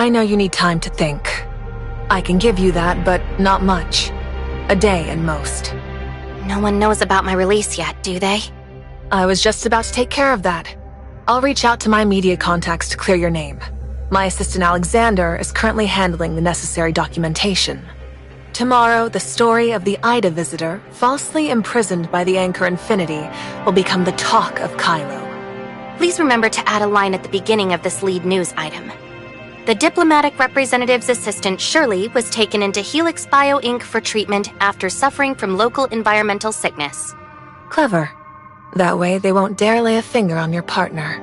I know you need time to think. I can give you that, but not much. A day at most. No one knows about my release yet, do they? I was just about to take care of that. I'll reach out to my media contacts to clear your name. My assistant Alexander is currently handling the necessary documentation. Tomorrow, the story of the Ida visitor, falsely imprisoned by the Anchor Infinity, will become the talk of Kailo. Please remember to add a line at the beginning of this lead news item. The diplomatic representative's assistant, Shirley, was taken into Helix Bio Inc. for treatment after suffering from local environmental sickness. Clever. That way, they won't dare lay a finger on your partner.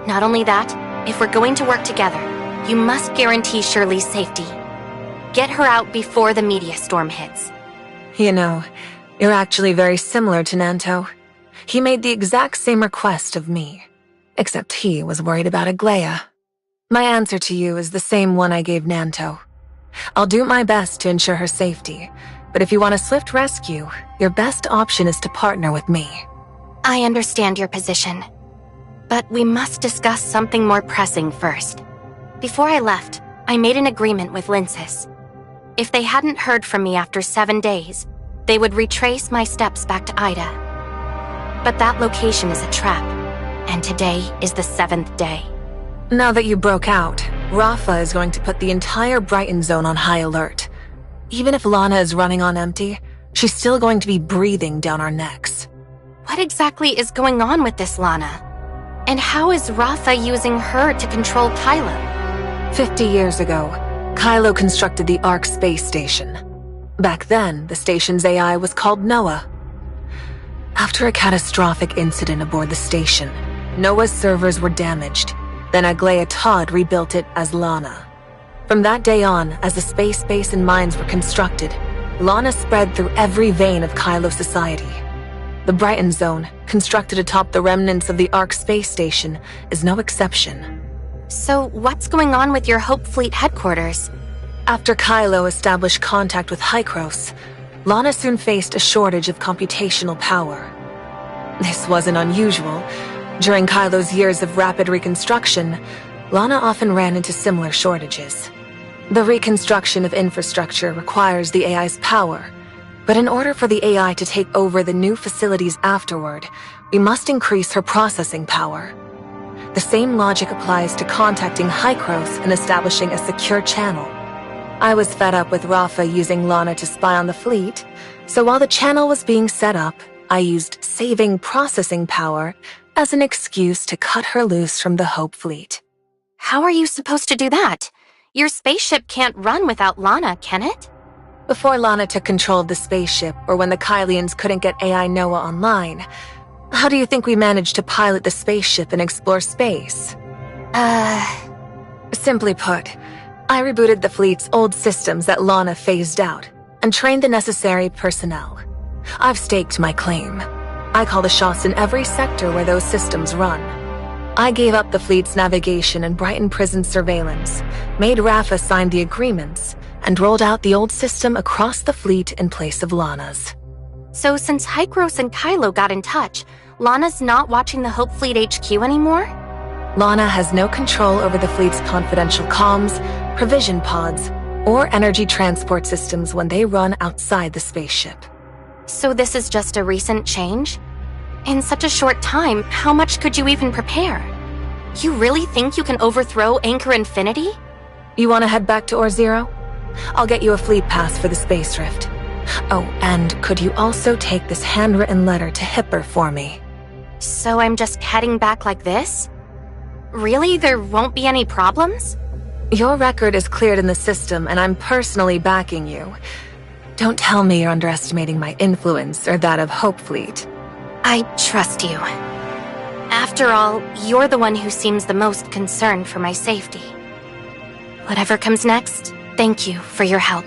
Not only that, if we're going to work together, you must guarantee Shirley's safety. Get her out before the media storm hits. You know, you're actually very similar to Nanto. He made the exact same request of me. Except he was worried about Aglaia. My answer to you is the same one I gave Nanto. I'll do my best to ensure her safety, but if you want a swift rescue, your best option is to partner with me. I understand your position, but we must discuss something more pressing first. Before I left, I made an agreement with Lindsys. If they hadn't heard from me after 7 days, they would retrace my steps back to Ida. But that location is a trap, and today is the 7th day. Now that you broke out, Rafa is going to put the entire Brighton zone on high alert. Even if Lana is running on empty, she's still going to be breathing down our necks. What exactly is going on with this Lana? And how is Rafa using her to control Kailo? 50 years ago, Kailo constructed the Ark space station. Back then, the station's AI was called Noah. After a catastrophic incident aboard the station, Noah's servers were damaged. Then Aglaia Todd rebuilt it as Lana. From that day on, as the space base and mines were constructed, Lana spread through every vein of Kailo society. The Brighton Zone, constructed atop the remnants of the Ark space station, is no exception. So what's going on with your Hope Fleet headquarters? After Kailo established contact with Hykros, Lana soon faced a shortage of computational power. This wasn't unusual. During Kailo's years of rapid reconstruction, Lana often ran into similar shortages. The reconstruction of infrastructure requires the AI's power, but in order for the AI to take over the new facilities afterward, we must increase her processing power. The same logic applies to contacting Hykros and establishing a secure channel. I was fed up with Rafa using Lana to spy on the fleet, so while the channel was being set up, I used saving processing power as an excuse to cut her loose from the Hope Fleet. How are you supposed to do that? Your spaceship can't run without Lana, can it? Before Lana took control of the spaceship, or when the Kylians couldn't get AI Noah online, how do you think we managed to pilot the spaceship and explore space? Simply put, I rebooted the fleet's old systems that Lana phased out, and trained the necessary personnel. I've staked my claim. I call the shots in every sector where those systems run. I gave up the fleet's navigation and Brighton prison surveillance, made Rafa sign the agreements, and rolled out the old system across the fleet in place of Lana's. So since Hykros and Kailo got in touch, Lana's not watching the Hope Fleet HQ anymore? Lana has no control over the fleet's confidential comms, provision pods, or energy transport systems when they run outside the spaceship. So this is just a recent change? In such a short time, how much could you even prepare? You really think you can overthrow Anchor Infinity? You want to head back to Or-Zero? I'll get you a fleet pass for the space rift. Oh, and could you also take this handwritten letter to Hipper for me? So I'm just heading back like this? Really? There won't be any problems? Your record is cleared in the system, and I'm personally backing you. Don't tell me you're underestimating my influence or that of Hope Fleet. I trust you. After all, you're the one who seems the most concerned for my safety. Whatever comes next, thank you for your help.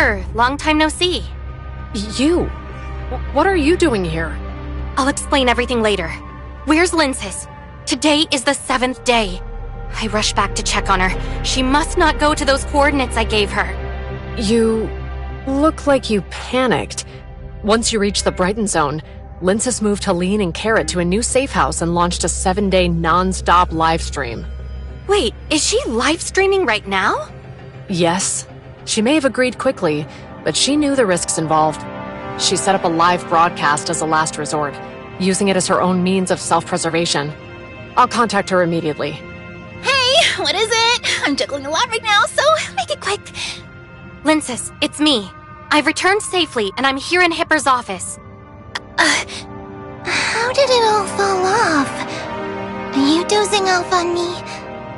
Parker, long time no see. You? What are you doing here? I'll explain everything later. Where's Linsis? Today is the 7th day. I rushed back to check on her. She must not go to those coordinates I gave her. You look like you panicked. Once you reached the Brighton zone, Linsis moved Helene and Carrot to a new safe house and launched a 7-day non-stop live stream. Wait, is she live streaming right now? Yes. She may have agreed quickly, but she knew the risks involved. She set up a live broadcast as a last resort, using it as her own means of self-preservation. I'll contact her immediately. Hey, what is it? I'm juggling a lot right now, so make it quick. Linsis, it's me. I've returned safely, and I'm here in Hipper's office. How did it all fall off? Are you dozing off on me?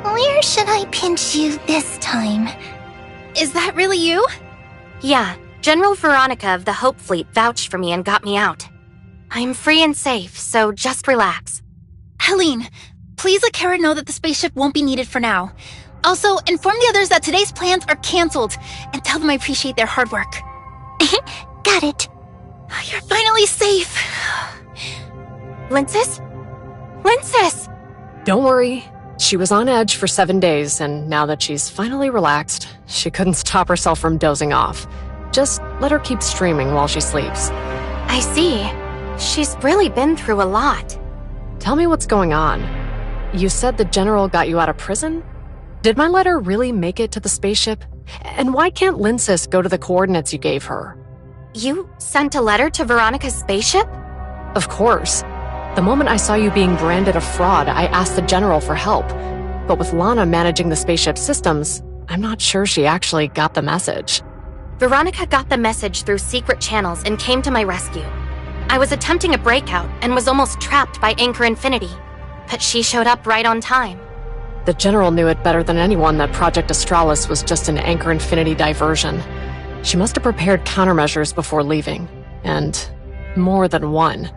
Where should I pinch you this time? Is that really you? Yeah, General Veronica of the Hope Fleet vouched for me and got me out. I'm free and safe, so just relax. Helene, please let Kara know that the spaceship won't be needed for now. Also, inform the others that today's plans are canceled, and tell them I appreciate their hard work. Got it. You're finally safe. Linsis? Linsis! Don't worry. She was on edge for 7 days, and now that she's finally relaxed, she couldn't stop herself from dozing off. Just let her keep streaming while she sleeps. I see. She's really been through a lot. Tell me what's going on. You said the General got you out of prison? Did my letter really make it to the spaceship? And why can't Linsis go to the coordinates you gave her? You sent a letter to Veronica's spaceship? Of course. The moment I saw you being branded a fraud, I asked the General for help. But with Lana managing the spaceship systems, I'm not sure she actually got the message. Veronica got the message through secret channels and came to my rescue. I was attempting a breakout and was almost trapped by Anchor Infinity, but she showed up right on time. The General knew it better than anyone that Project Astralis was just an Anchor Infinity diversion. She must have prepared countermeasures before leaving, and more than one.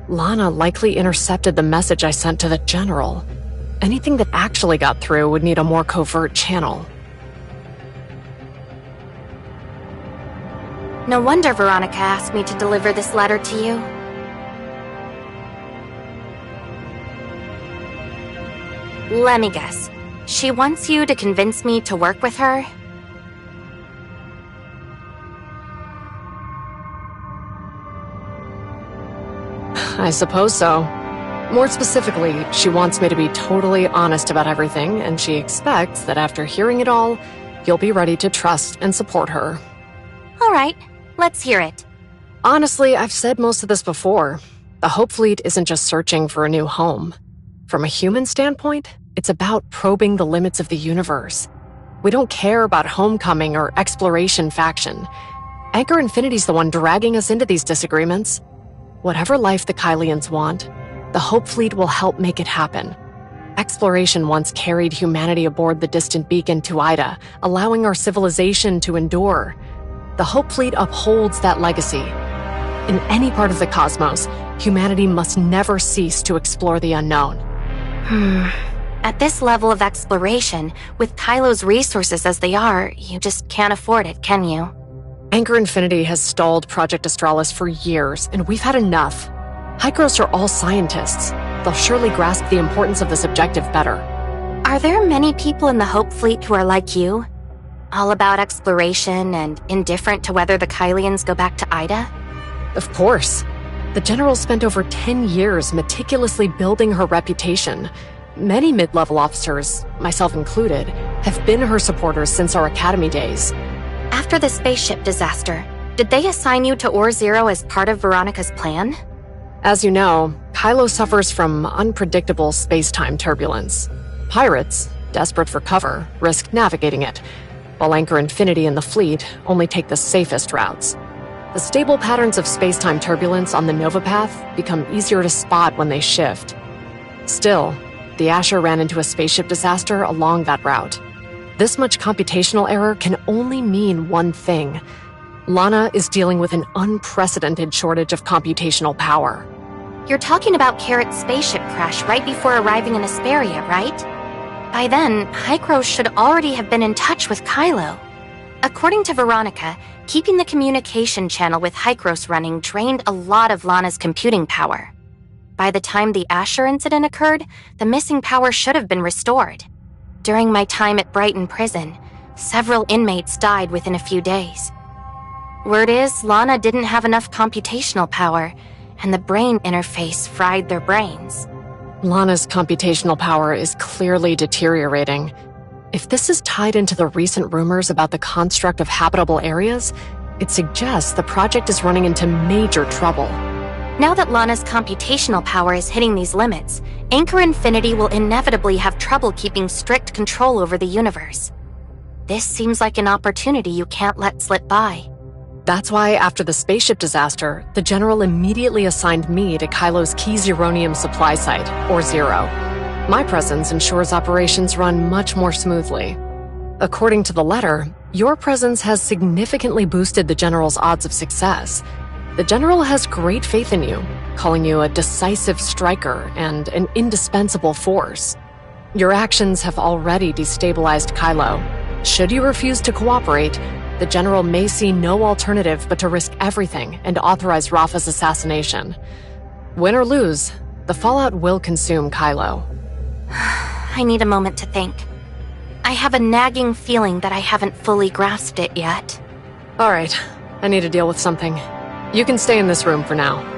Lana likely intercepted the message I sent to the General. Anything that actually got through would need a more covert channel. No wonder Veronica asked me to deliver this letter to you. Let me guess. She wants you to convince me to work with her? I suppose so. More specifically, she wants me to be totally honest about everything, and she expects that after hearing it all, you'll be ready to trust and support her. All right, let's hear it. Honestly, I've said most of this before. The Hope Fleet isn't just searching for a new home. From a human standpoint, it's about probing the limits of the universe. We don't care about homecoming or exploration faction. Anchor Infinity's the one dragging us into these disagreements. Whatever life the Kailians want, the Hope Fleet will help make it happen. Exploration once carried humanity aboard the distant beacon to Ida, allowing our civilization to endure. The Hope Fleet upholds that legacy. In any part of the cosmos, humanity must never cease to explore the unknown. At this level of exploration, with Kailo's resources as they are, you just can't afford it, can you? Anchor Infinity has stalled Project Astralis for years, and we've had enough. Hykros are all scientists. They'll surely grasp the importance of this objective better. Are there many people in the Hope Fleet who are like you? All about exploration and indifferent to whether the Kailians go back to Ida? Of course. The General spent over 10 years meticulously building her reputation. Many mid-level officers, myself included, have been her supporters since our academy days. After the spaceship disaster, did they assign you to Ore Zero as part of Veronica's plan? As you know, Kailo suffers from unpredictable space-time turbulence. Pirates, desperate for cover, risk navigating it, while Anchor Infinity and the fleet only take the safest routes. The stable patterns of space-time turbulence on the Nova Path become easier to spot when they shift. Still, the Asher ran into a spaceship disaster along that route. This much computational error can only mean one thing. Lana is dealing with an unprecedented shortage of computational power. You're talking about Carrot's spaceship crash right before arriving in Asperia, right? By then, Hykros should already have been in touch with Kailo. According to Veronica, keeping the communication channel with Hykros running drained a lot of Lana's computing power. By the time the Asher incident occurred, the missing power should have been restored. During my time at Brighton Prison, several inmates died within a few days. Word is, Lana didn't have enough computational power, and the brain interface fried their brains. Lana's computational power is clearly deteriorating. If this is tied into the recent rumors about the construct of habitable areas, it suggests the project is running into major trouble. Now that Lana's computational power is hitting these limits, Anchor Infinity will inevitably have trouble keeping strict control over the universe. This seems like an opportunity you can't let slip by. That's why, after the spaceship disaster, the General immediately assigned me to Kailo's key Zeronium supply site, or Zero. My presence ensures operations run much more smoothly. According to the letter, your presence has significantly boosted the General's odds of success. The General has great faith in you, calling you a decisive striker and an indispensable force. Your actions have already destabilized Kailo. Should you refuse to cooperate, the General may see no alternative but to risk everything and authorize Rafa's assassination. Win or lose, the fallout will consume Kailo. I need a moment to think. I have a nagging feeling that I haven't fully grasped it yet. All right, I need to deal with something. You can stay in this room for now.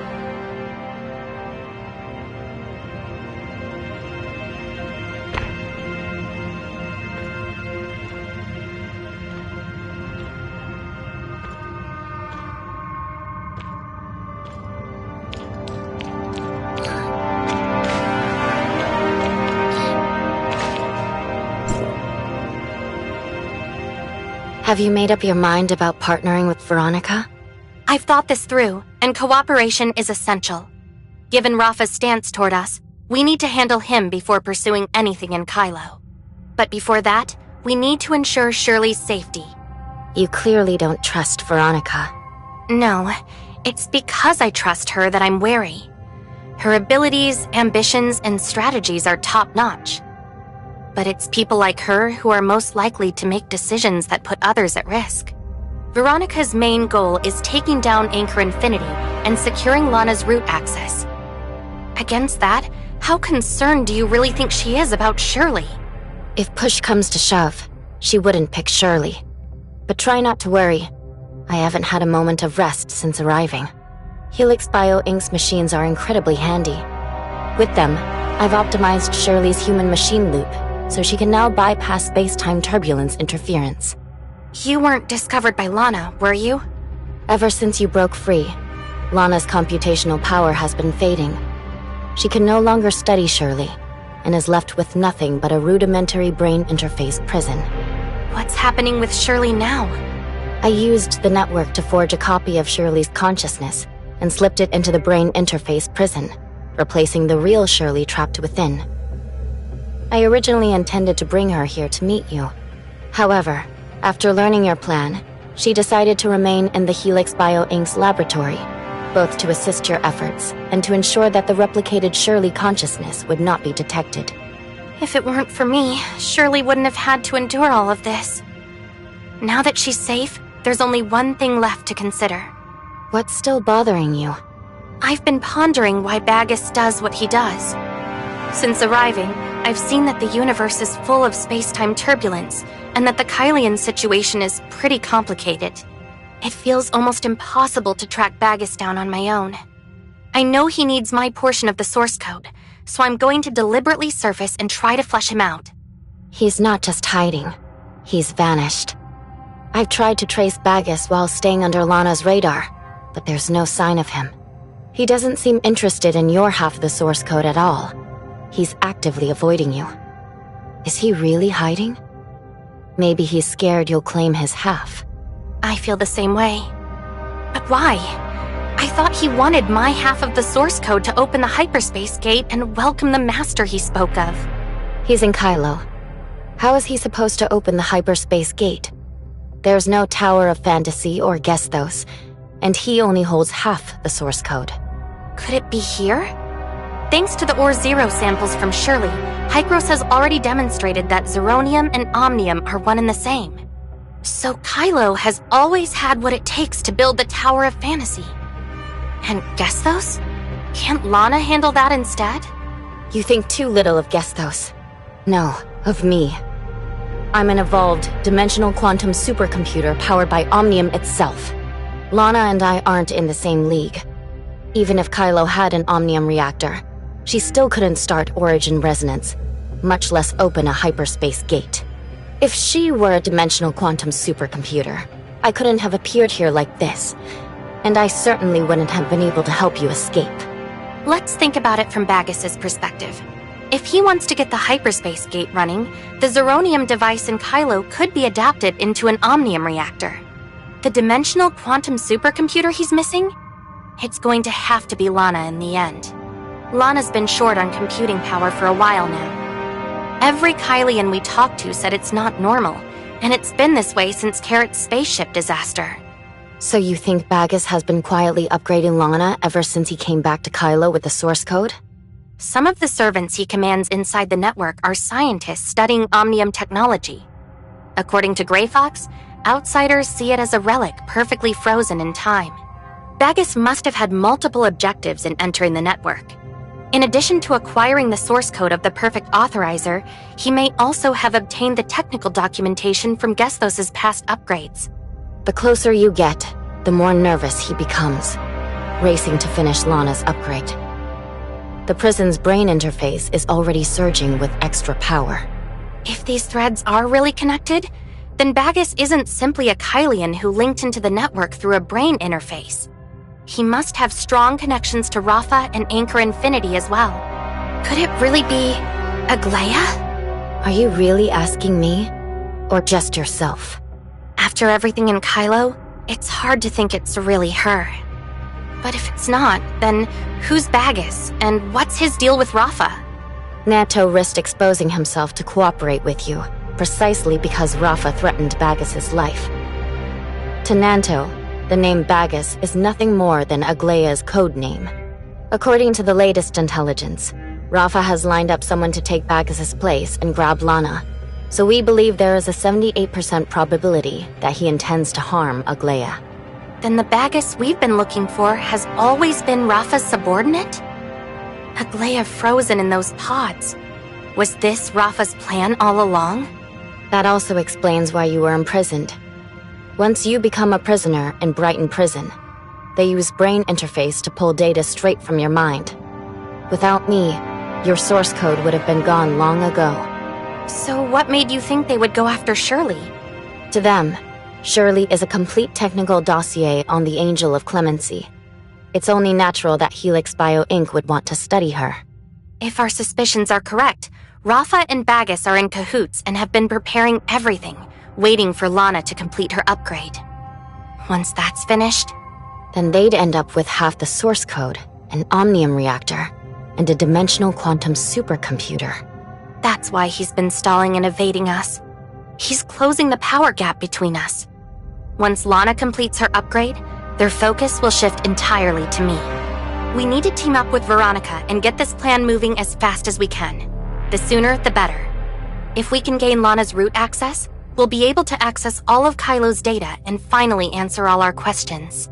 Have you made up your mind about partnering with Veronica? I've thought this through, and cooperation is essential. Given Rafa's stance toward us, we need to handle him before pursuing anything in Kailo. But before that, we need to ensure Shirley's safety. You clearly don't trust Veronica. No, it's because I trust her that I'm wary. Her abilities, ambitions, and strategies are top-notch. But it's people like her who are most likely to make decisions that put others at risk. Veronica's main goal is taking down Anchor Infinity and securing Lana's route access. Against that, how concerned do you really think she is about Shirley? If push comes to shove, she wouldn't pick Shirley. But try not to worry. I haven't had a moment of rest since arriving. Helix Bio Inc.'s machines are incredibly handy. With them, I've optimized Shirley's human-machine loop, so she can now bypass space-time turbulence interference. You weren't discovered by Lana, were you? Ever since you broke free, Lana's computational power has been fading. She can no longer study Shirley, and is left with nothing but a rudimentary brain interface prison. What's happening with Shirley now? I used the network to forge a copy of Shirley's consciousness, and slipped it into the brain interface prison, replacing the real Shirley trapped within. I originally intended to bring her here to meet you. However, after learning your plan, she decided to remain in the Helix Bio Inc.'s laboratory, both to assist your efforts and to ensure that the replicated Shirley consciousness would not be detected. If it weren't for me, Shirley wouldn't have had to endure all of this. Now that she's safe, there's only one thing left to consider. What's still bothering you? I've been pondering why Bagus does what he does. Since arriving, I've seen that the universe is full of space-time turbulence, and that the Kailian situation is pretty complicated. It feels almost impossible to track Bagus down on my own. I know he needs my portion of the source code, so I'm going to deliberately surface and try to flesh him out. He's not just hiding. He's vanished. I've tried to trace Bagus while staying under Lana's radar, but there's no sign of him. He doesn't seem interested in your half of the source code at all. He's actively avoiding you. Is he really hiding? Maybe he's scared you'll claim his half. I feel the same way. But why? I thought he wanted my half of the source code to open the hyperspace gate and welcome the master he spoke of. He's in Kailo. How is he supposed to open the hyperspace gate? There's no Tower of Fantasy or Gesthos, and he only holds half the source code. Could it be here? Thanks to the Ore Zero samples from Shirley, Hykros has already demonstrated that Zeronium and Omnium are one and the same. So Kailo has always had what it takes to build the Tower of Fantasy. And Gestos? Can't Lana handle that instead? You think too little of Gestos. No, of me. I'm an evolved, dimensional quantum supercomputer powered by Omnium itself. Lana and I aren't in the same league. Even if Kailo had an Omnium reactor, she still couldn't start Origin Resonance, much less open a hyperspace gate. If she were a dimensional quantum supercomputer, I couldn't have appeared here like this, and I certainly wouldn't have been able to help you escape. Let's think about it from Bagus's perspective. If he wants to get the hyperspace gate running, the Zeronium device in Kailo could be adapted into an Omnium reactor. The dimensional quantum supercomputer he's missing? It's going to have to be Lana in the end. Lana's been short on computing power for a while now. Every Kailian we talked to said it's not normal, and it's been this way since Carrot's spaceship disaster. So you think Bagus has been quietly upgrading Lana ever since he came back to Kailo with the source code? Some of the servants he commands inside the network are scientists studying Omnium technology. According to Grey Fox, outsiders see it as a relic perfectly frozen in time. Bagus must have had multiple objectives in entering the network. In addition to acquiring the source code of the perfect authorizer, he may also have obtained the technical documentation from Gestos' past upgrades. The closer you get, the more nervous he becomes, racing to finish Lana's upgrade. The prison's brain interface is already surging with extra power. If these threads are really connected, then Bagus isn't simply a Kailian who linked into the network through a brain interface. He must have strong connections to Rafa and Anchor Infinity as well. Could it really be Aglaia? Are you really asking me? Or just yourself? After everything in Kailo, it's hard to think it's really her. But if it's not, then who's Bagus, and what's his deal with Rafa? Nato risked exposing himself to cooperate with you, precisely because Rafa threatened Bagus's life. To Nanto, the name Bagus is nothing more than Aglaia's code name. According to the latest intelligence, Rafa has lined up someone to take Bagus's place and grab Lana, so we believe there is a 78% probability that he intends to harm Aglaia. Then the Bagus we've been looking for has always been Rafa's subordinate? Aglaia frozen in those pods. Was this Rafa's plan all along? That also explains why you were imprisoned. Once you become a prisoner in Brighton Prison, they use brain interface to pull data straight from your mind. Without me, your source code would have been gone long ago. So what made you think they would go after Shirley? To them, Shirley is a complete technical dossier on the Angel of Clemency. It's only natural that Helix Bio Inc. would want to study her. If our suspicions are correct, Rafa and Bagus are in cahoots and have been preparing everything, waiting for Lana to complete her upgrade. Once that's finished, then they'd end up with half the source code, an Omnium reactor, and a dimensional quantum supercomputer. That's why he's been stalling and evading us. He's closing the power gap between us. Once Lana completes her upgrade, their focus will shift entirely to me. We need to team up with Veronica and get this plan moving as fast as we can. The sooner, the better. If we can gain Lana's root access, we'll be able to access all of Kailo's data and finally answer all our questions.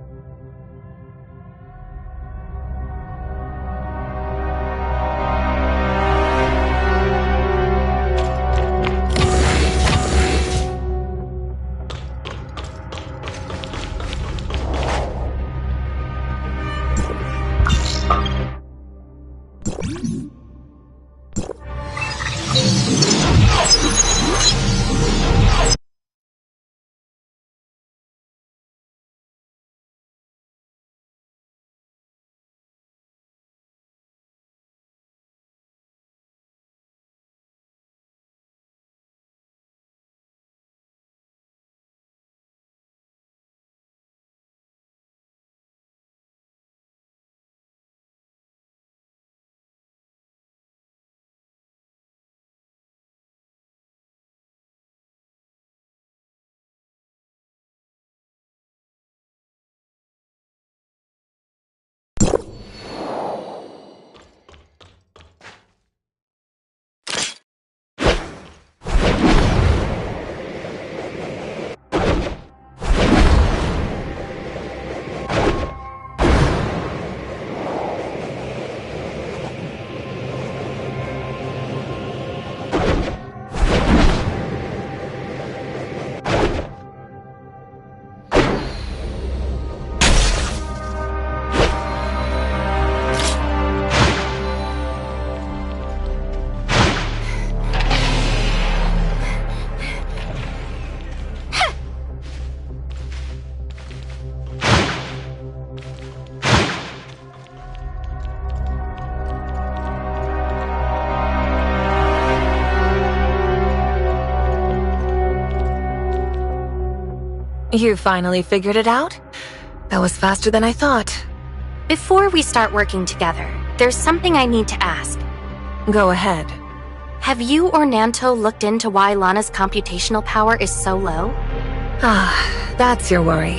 You finally figured it out? That was faster than I thought. Before we start working together, there's something I need to ask. Go ahead. Have you or Nanto looked into why Lana's computational power is so low? Ah, that's your worry.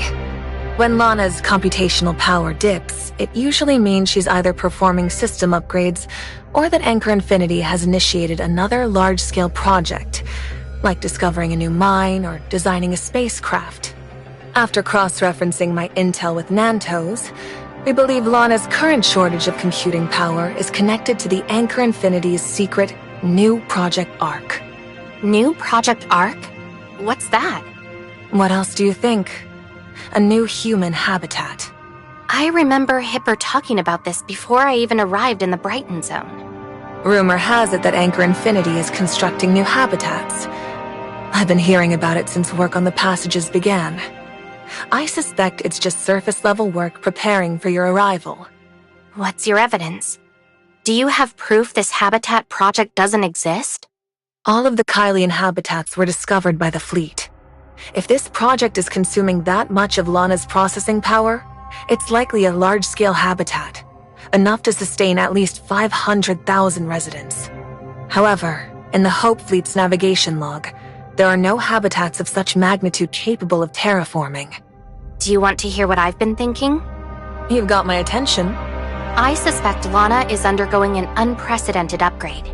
When Lana's computational power dips, it usually means she's either performing system upgrades or that Anchor Infinity has initiated another large-scale project, like discovering a new mine or designing a spacecraft. After cross-referencing my intel with Nanto's, we believe Lana's current shortage of computing power is connected to the Anchor Infinity's secret new Project Arc. New Project Arc? What's that? What else do you think? A new human habitat. I remember Hipper talking about this before I even arrived in the Brighton Zone. Rumor has it that Anchor Infinity is constructing new habitats. I've been hearing about it since work on the passages began. I suspect it's just surface-level work preparing for your arrival. What's your evidence? Do you have proof this habitat project doesn't exist? All of the Kailian habitats were discovered by the fleet. If this project is consuming that much of Lana's processing power, it's likely a large-scale habitat, enough to sustain at least 500,000 residents. However, in the Hope Fleet's navigation log, there are no habitats of such magnitude capable of terraforming. Do you want to hear what I've been thinking? You've got my attention. I suspect Lana is undergoing an unprecedented upgrade.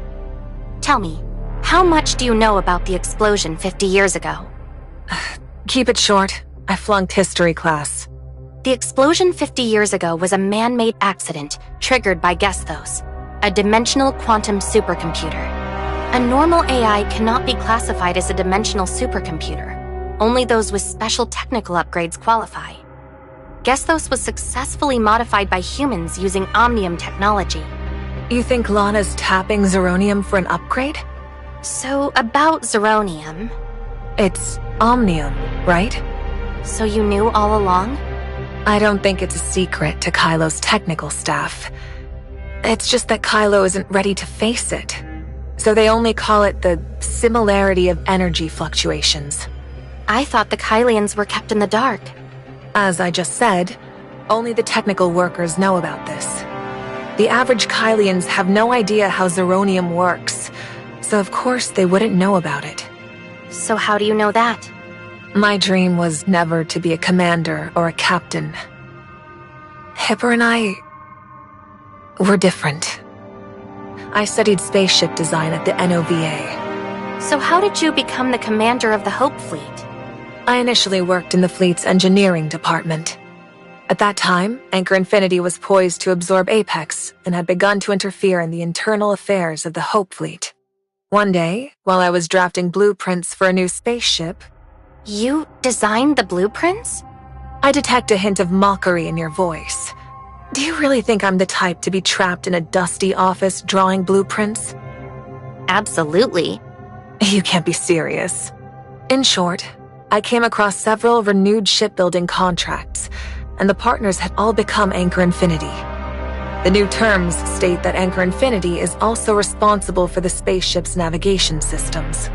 Tell me, how much do you know about the explosion 50 years ago? Keep it short. I flunked history class. The explosion 50 years ago was a man-made accident triggered by Gesthos, a dimensional quantum supercomputer. A normal AI cannot be classified as a dimensional supercomputer. Only those with special technical upgrades qualify. Gesthos was successfully modified by humans using Omnium technology. You think Lana's tapping Zeronium for an upgrade? So, about Zeronium... It's Omnium, right? So you knew all along? I don't think it's a secret to Kailo's technical staff. It's just that Kailo isn't ready to face it. So they only call it the similarity of energy fluctuations. I thought the Kailians were kept in the dark. As I just said, only the technical workers know about this. The average Kailians have no idea how Zeronium works, so of course they wouldn't know about it. So how do you know that? My dream was never to be a commander or a captain. Hipper and I were different. I studied spaceship design at the NOVA. So how did you become the commander of the Hope Fleet? I initially worked in the fleet's engineering department. At that time, Anchor Infinity was poised to absorb Apex and had begun to interfere in the internal affairs of the Hope Fleet. One day, while I was drafting blueprints for a new spaceship... You designed the blueprints? I detect a hint of mockery in your voice. Do you really think I'm the type to be trapped in a dusty office drawing blueprints? Absolutely. You can't be serious. In short, I came across several renewed shipbuilding contracts, and the partners had all become Anchor Infinity. The new terms state that Anchor Infinity is also responsible for the spaceship's navigation systems.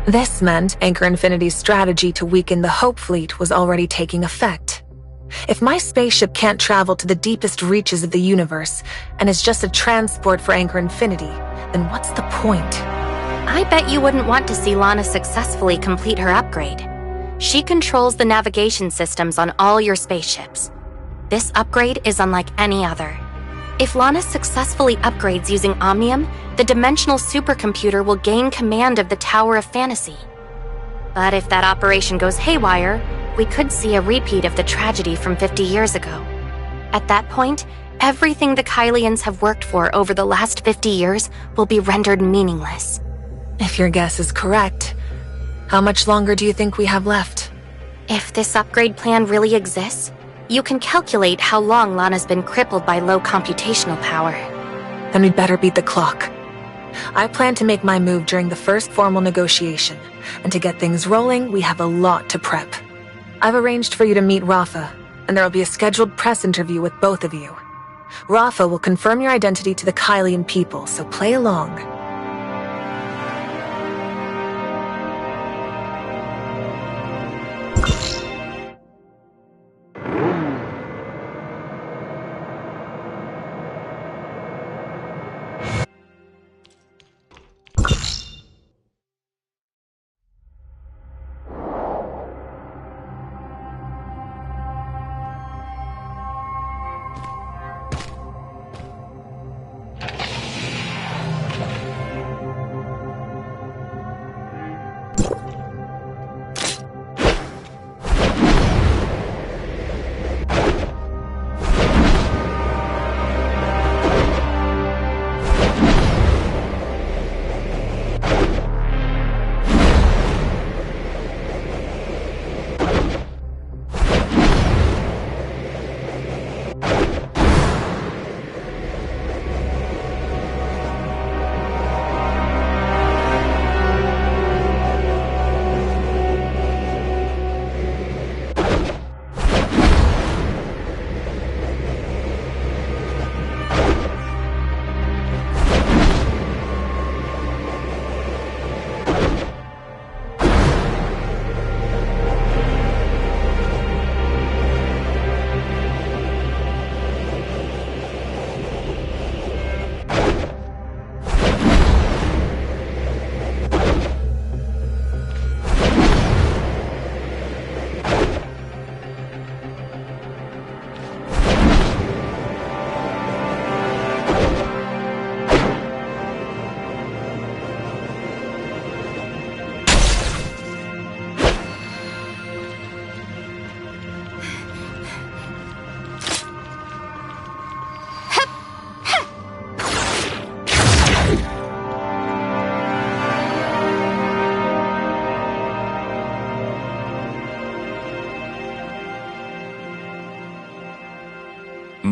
This meant Anchor Infinity's strategy to weaken the Hope Fleet was already taking effect. If my spaceship can't travel to the deepest reaches of the universe and is just a transport for Anchor Infinity, then what's the point? I bet you wouldn't want to see Lana successfully complete her upgrade. She controls the navigation systems on all your spaceships. This upgrade is unlike any other. If Lana successfully upgrades using Omnium, the dimensional supercomputer will gain command of the Tower of Fantasy. But if that operation goes haywire, we could see a repeat of the tragedy from 50 years ago. At that point, everything the Kailians have worked for over the last 50 years will be rendered meaningless. If your guess is correct, how much longer do you think we have left? If this upgrade plan really exists, you can calculate how long Lana's been crippled by low computational power. Then we'd better beat the clock. I plan to make my move during the first formal negotiation, and to get things rolling, we have a lot to prep. I've arranged for you to meet Rafa, and there will be a scheduled press interview with both of you. Rafa will confirm your identity to the Kailian people, so play along.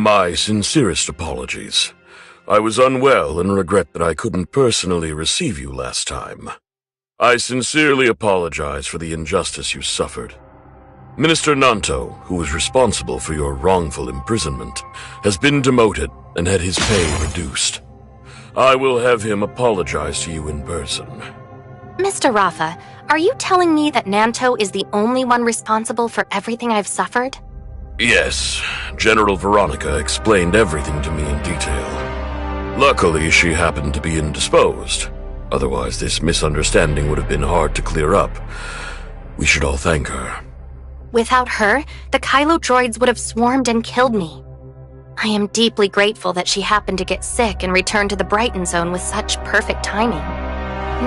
My sincerest apologies. I was unwell and regret that I couldn't personally receive you last time. I sincerely apologize for the injustice you suffered. Minister Nanto, who was responsible for your wrongful imprisonment, has been demoted and had his pay reduced. I will have him apologize to you in person. Mr. Rafa, are you telling me that Nanto is the only one responsible for everything I've suffered? Yes, General Veronica explained everything to me in detail. Luckily, she happened to be indisposed. Otherwise, this misunderstanding would have been hard to clear up. We should all thank her. Without her, the Kailo droids would have swarmed and killed me. I am deeply grateful that she happened to get sick and returned to the Brighton Zone with such perfect timing.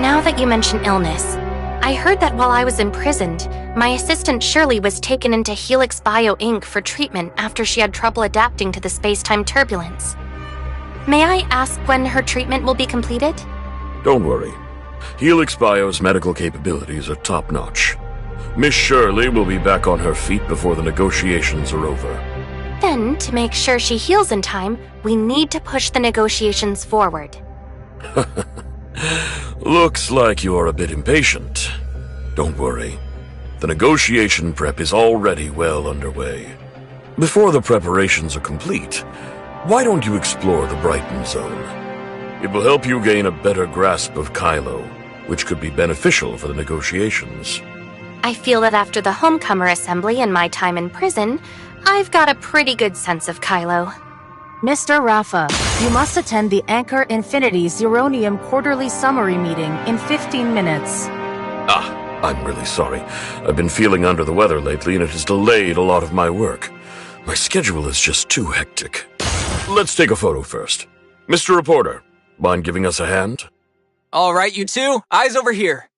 Now that you mention illness, I heard that while I was imprisoned, my assistant Shirley was taken into Helix Bio Inc. for treatment after she had trouble adapting to the space-time turbulence. May I ask when her treatment will be completed? Don't worry. Helix Bio's medical capabilities are top-notch. Miss Shirley will be back on her feet before the negotiations are over. Then, to make sure she heals in time, we need to push the negotiations forward. Looks like you are a bit impatient. Don't worry. The negotiation prep is already well underway. Before the preparations are complete, why don't you explore the Brighton Zone? It will help you gain a better grasp of Kailo, which could be beneficial for the negotiations. I feel that after the Homecomer Assembly and my time in prison, I've got a pretty good sense of Kailo. Mr. Rafa, you must attend the Anchor Infinity Zeronium quarterly summary meeting in 15 minutes. I'm really sorry. I've been feeling under the weather lately and it has delayed a lot of my work. My schedule is just too hectic. Let's take a photo first. Mr. Reporter, mind giving us a hand? All right, you two, eyes over here.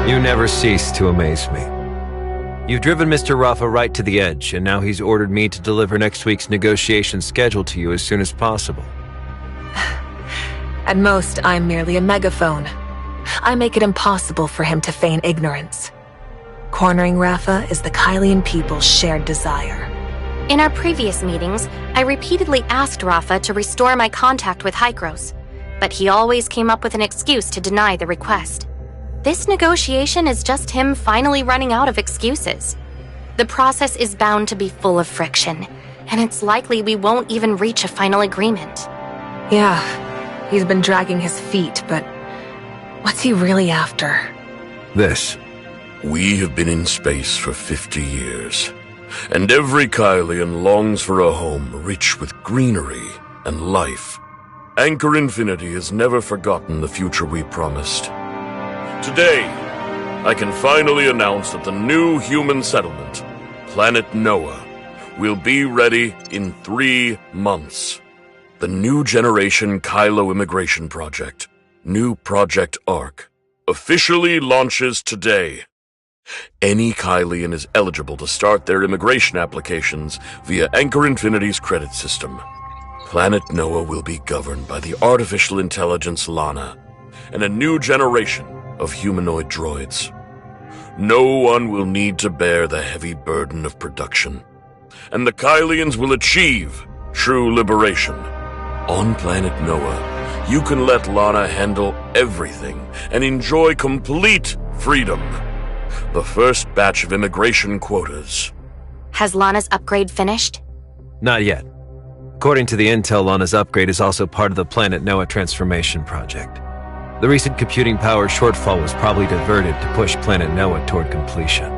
You never cease to amaze me. You've driven Mr. Rafa right to the edge, and now he's ordered me to deliver next week's negotiation schedule to you as soon as possible. At most, I'm merely a megaphone. I make it impossible for him to feign ignorance. Cornering Rafa is the Kailian people's shared desire. In our previous meetings, I repeatedly asked Rafa to restore my contact with Hykros, but he always came up with an excuse to deny the request. This negotiation is just him finally running out of excuses. The process is bound to be full of friction, and it's likely we won't even reach a final agreement. Yeah, he's been dragging his feet, but what's he really after? This. We have been in space for 50 years, and every Kailian longs for a home rich with greenery and life. Anchor Infinity has never forgotten the future we promised. Today, I can finally announce that the new human settlement, Planet Noah, will be ready in 3 months. The new generation Kailo immigration project, New Project Ark, officially launches today. Any Kailian is eligible to start their immigration applications via Anchor Infinity's credit system. Planet Noah will be governed by the artificial intelligence Lana and a new generation of humanoid droids. No one will need to bear the heavy burden of production, and the Kailians will achieve true liberation. On Planet Noah, you can let Lana handle everything and enjoy complete freedom. The first batch of immigration quotas. Has Lana's upgrade finished? Not yet. According to the intel, Lana's upgrade is also part of the Planet Noah transformation project. The recent computing power shortfall was probably diverted to push Planet Noah toward completion.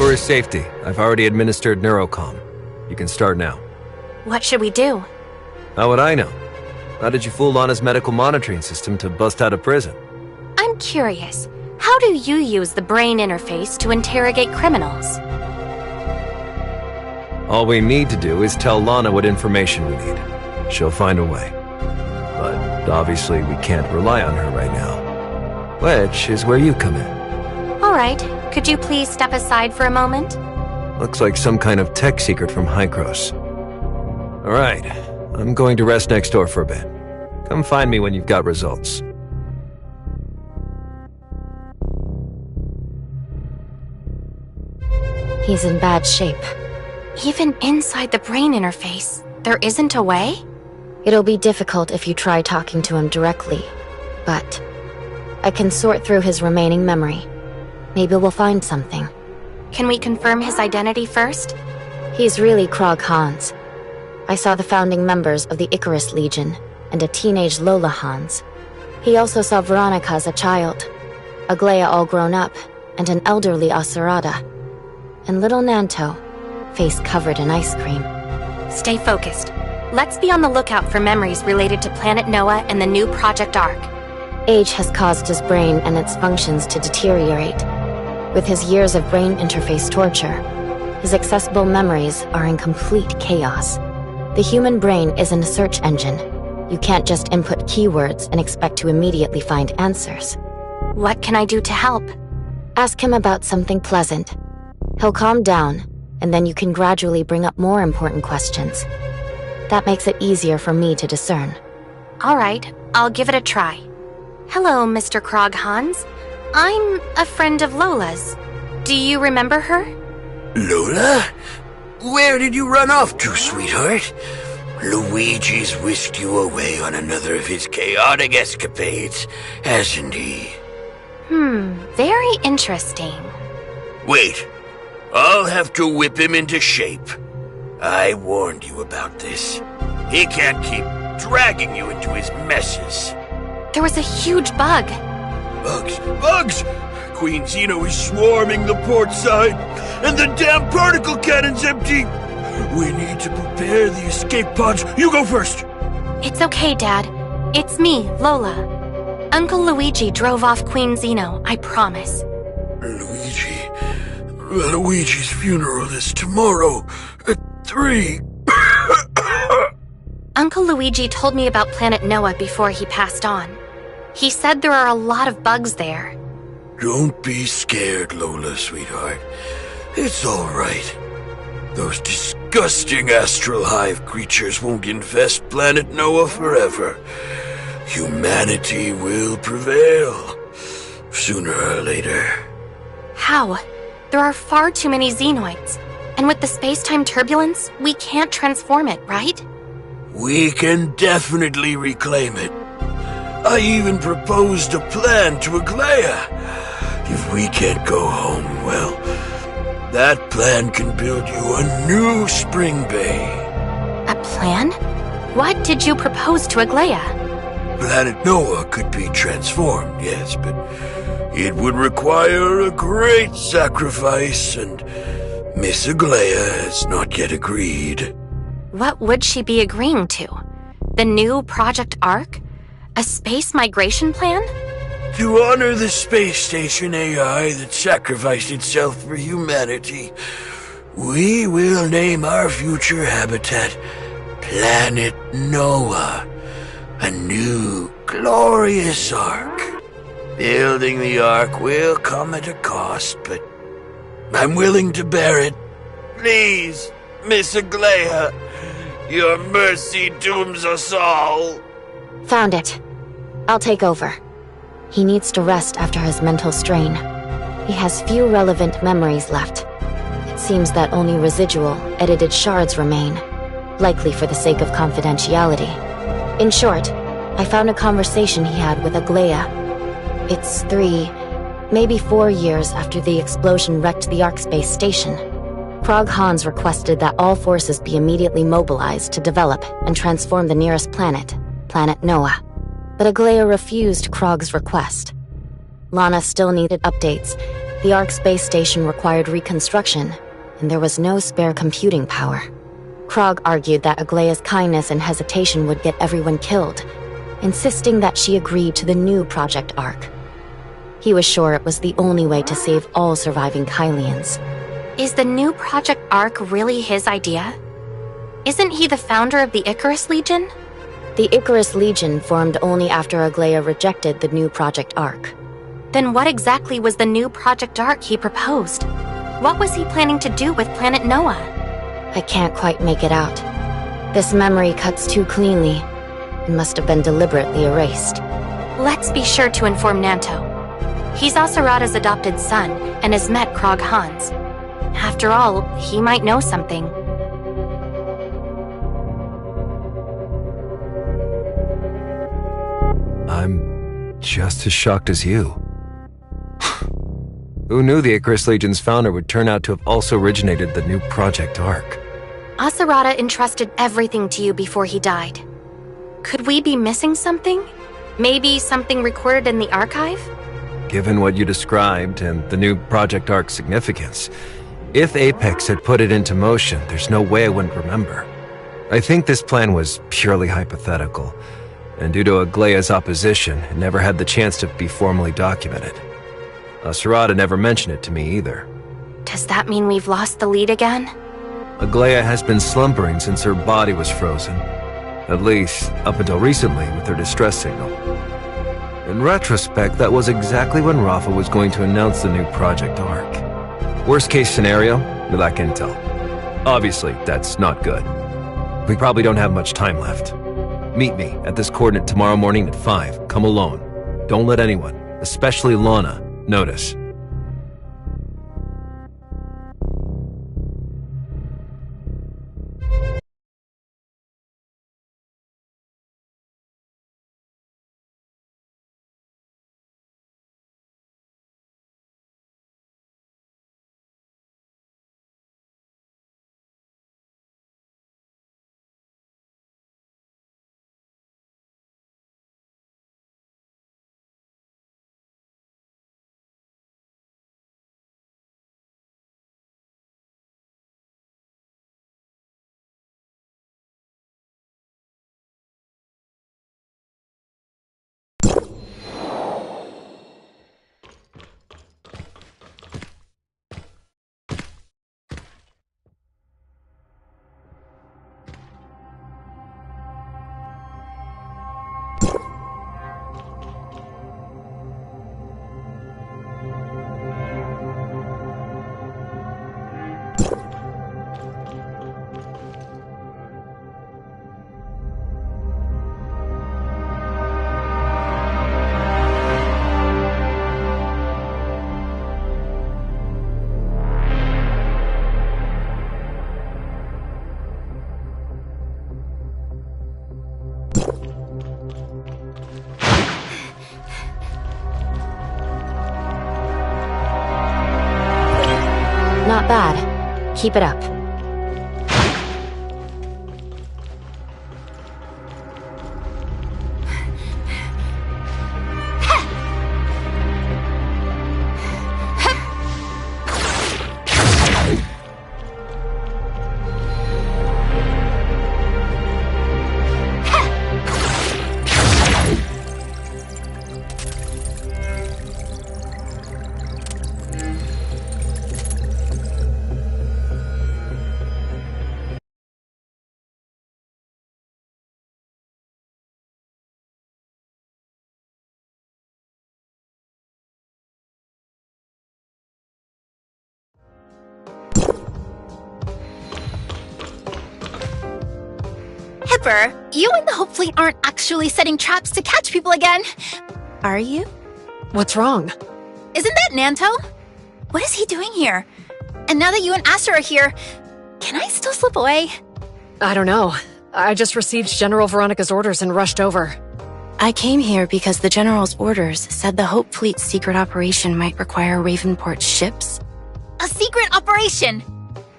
For his safety, I've already administered Neurocom. You can start now. What should we do? How would I know? How did you fool Lana's medical monitoring system to bust out of prison? I'm curious. How do you use the brain interface to interrogate criminals? All we need to do is tell Lana what information we need. She'll find a way. But obviously we can't rely on her right now. Which is where you come in. All right. Could you please step aside for a moment? Looks like some kind of tech secret from Hykros. Alright, I'm going to rest next door for a bit. Come find me when you've got results. He's in bad shape. Even inside the brain interface, there isn't a way? It'll be difficult if you try talking to him directly, but I can sort through his remaining memory. Maybe we'll find something. Can we confirm his identity first? He's really Krog Hans. I saw the founding members of the Icarus Legion and a teenage Lola Hans. He also saw Veronica as a child, Aglaia all grown up, and an elderly Asurada. And little Nanto, face covered in ice cream. Stay focused. Let's be on the lookout for memories related to Planet Noah and the new Project Ark. Age has caused his brain and its functions to deteriorate. With his years of brain interface torture, his accessible memories are in complete chaos. The human brain isn't a search engine. You can't just input keywords and expect to immediately find answers. What can I do to help? Ask him about something pleasant. He'll calm down, and then you can gradually bring up more important questions. That makes it easier for me to discern. All right, I'll give it a try. Hello, Mr. Krog Hans. I'm a friend of Lola's. Do you remember her? Lola? Where did you run off to, sweetheart? Luigi's whisked you away on another of his chaotic escapades, hasn't he? Very interesting. Wait, I'll have to whip him into shape. I warned you about this. He can't keep dragging you into his messes. There was a huge bug. Bugs! Bugs! Queen Xeno is swarming the port side, and the damn particle cannon's empty. We need to prepare the escape pods. You go first. It's okay, Dad. It's me, Lola. Uncle Luigi drove off Queen Xeno, I promise. Luigi's funeral is tomorrow at 3. Uncle Luigi told me about Planet Noah before he passed on. He said there are a lot of bugs there. Don't be scared, Lola, sweetheart. It's all right. Those disgusting astral hive creatures won't infest Planet Noah forever. Humanity will prevail, sooner or later. How? There are far too many xenoids. And with the space-time turbulence, we can't transform it, right? We can definitely reclaim it. I even proposed a plan to Aglaia. If we can't go home, well, that plan can build you a new spring bay. A plan? What did you propose to Aglaia? Planet Noah could be transformed, yes, but it would require a great sacrifice, and Miss Aglaia has not yet agreed. What would she be agreeing to? The new Project Ark? A space migration plan? To honor the space station AI that sacrificed itself for humanity, we will name our future habitat Planet Noah, a new glorious Ark. Building the Ark will come at a cost, but I'm willing to bear it. Please, Miss Aglaia, your mercy dooms us all. Found it. I'll take over. He needs to rest after his mental strain. He has few relevant memories left. It seems that only residual, edited shards remain, likely for the sake of confidentiality. In short, I found a conversation he had with Aglaia. It's 3, maybe 4 years after the explosion wrecked the Ark space station. Krog Hans requested that all forces be immediately mobilized to develop and transform the nearest planet, Planet Noah. But Aglaia refused Krog's request. Lana still needed updates, The Ark space station required reconstruction, and there was no spare computing power. Krog argued that Aglaya's kindness and hesitation would get everyone killed, insisting that she agreed to the new Project Ark. He was sure it was the only way to save all surviving Kylians. Is the new Project Ark really his idea? Isn't he the founder of the Icarus Legion? The Icarus Legion formed only after Aglaya rejected the new Project Ark. Then what exactly was the new Project Ark he proposed? What was he planning to do with Planet Noah? I can't quite make it out. This memory cuts too cleanly. It must have been deliberately erased. Let's be sure to inform Nanto. He's Asarada's adopted son and has met Krog Hans. After all, he might know something. I'm just as shocked as you. Who knew the Icarus Legion's founder would turn out to have also originated the new Project Ark? Asarada entrusted everything to you before he died. Could we be missing something? Maybe something recorded in the archive? Given what you described and the new Project Ark's significance, if Apex had put it into motion, there's no way I wouldn't remember. I think this plan was purely hypothetical, and due to Aglaya's opposition, it never had the chance to be formally documented. Asarada never mentioned it to me either. Does that mean we've lost the lead again? Aglaya has been slumbering since her body was frozen. At least, up until recently with her distress signal. In retrospect, that was exactly when Rafa was going to announce the new Project Ark. Worst case scenario, we lack intel. Obviously, that's not good. We probably don't have much time left. Meet me at this coordinate tomorrow morning at 5. Come alone. Don't let anyone, especially Lana, notice. Not bad. Keep it up. Hipper, you and the Hope Fleet aren't actually setting traps to catch people again, are you? What's wrong? Isn't that Nanto? What is he doing here? And now that you and Aster are here, can I still slip away? I don't know. I just received General Veronica's orders and rushed over. I came here because the General's orders said the Hope Fleet's secret operation might require Ravenport's ships. A secret operation?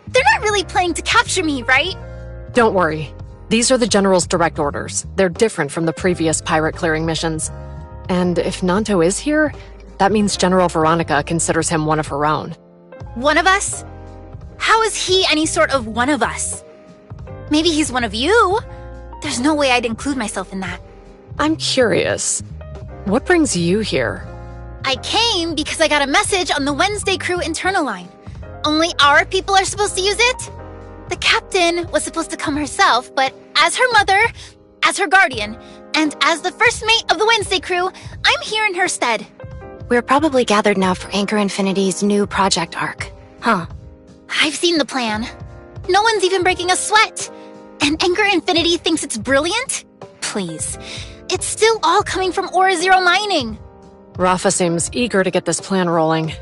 They're not really planning to capture me, right? Don't worry. These are the General's direct orders. They're different from the previous pirate clearing missions. And if Nanto is here, That means General Veronica considers him one of her own. One of us? How is he any sort of one of us? Maybe he's one of you? There's no way I'd include myself in that. I'm curious. What brings you here? I came because I got a message on the Wednesday crew internal line. Only our people are supposed to use it? The captain was supposed to come herself, but as her mother, as her guardian, and as the first mate of the Wednesday crew, I'm here in her stead. We're probably gathered now for Anchor Infinity's new project arc, huh? I've seen the plan. No one's even breaking a sweat. And Anchor Infinity thinks it's brilliant? Please. It's still all coming from Aura Zero mining. Rafa seems eager to get this plan rolling.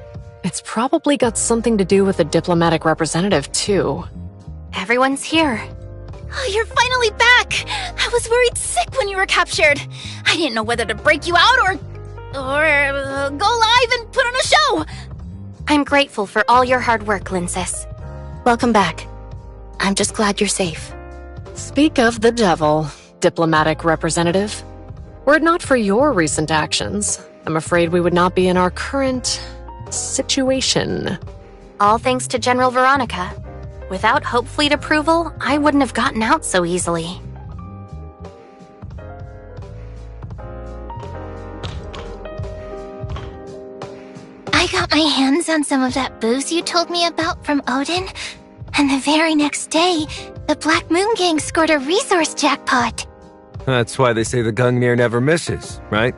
It's probably got something to do with the diplomatic representative, too. Everyone's here. Oh, you're finally back! I was worried sick when you were captured. I didn't know whether to break you out or go live and put on a show. I'm grateful for all your hard work, Linsis. Welcome back. I'm just glad you're safe. Speak of the devil, diplomatic representative. Were it not for your recent actions, I'm afraid we would not be in our current situation. All thanks to General Veronica. Without Hope Fleet approval, I wouldn't have gotten out so easily. I got my hands on some of that booze you told me about from Odin, and the very next day, the Black Moon Gang scored a resource jackpot. That's why they say the Gungnir never misses, right?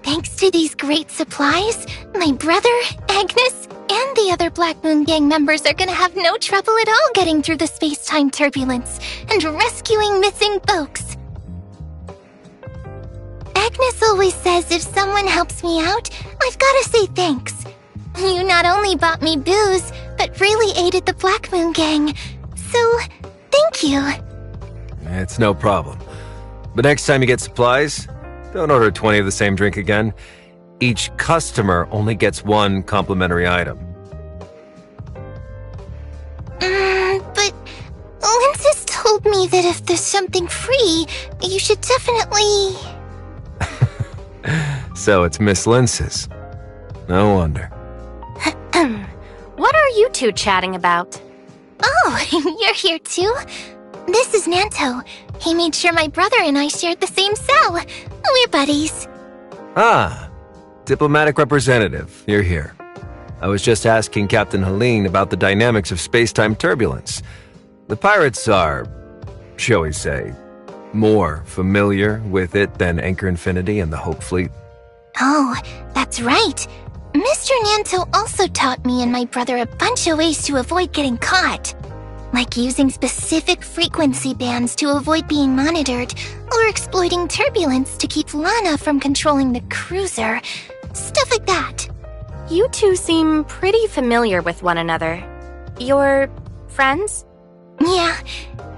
Thanks to these great supplies, my brother, Agnes, and the other Black Moon Gang members are gonna have no trouble at all getting through the space-time turbulence and rescuing missing folks. Agnes always says if someone helps me out, I've gotta say thanks. You not only bought me booze, but really aided the Black Moon Gang. So, thank you. It's no problem. But next time you get supplies, don't order 20 of the same drink again. Each customer only gets one complimentary item. But Linsis told me that if there's something free, you should definitely... So it's Miss Linsis. No wonder. What are you two chatting about? Oh, you're here too? This is Nanto. He made sure my brother and I shared the same cell. We're buddies. Ah, diplomatic representative, you're here. I was just asking Captain Helene about the dynamics of space-time turbulence. The pirates are, shall we say, more familiar with it than Anchor Infinity and the Hope Fleet. Oh, that's right. Mr. Nanto also taught me and my brother a bunch of ways to avoid getting caught. Like using specific frequency bands to avoid being monitored, or exploiting turbulence to keep Lana from controlling the cruiser. Stuff like that. You two seem pretty familiar with one another. You're friends? Yeah,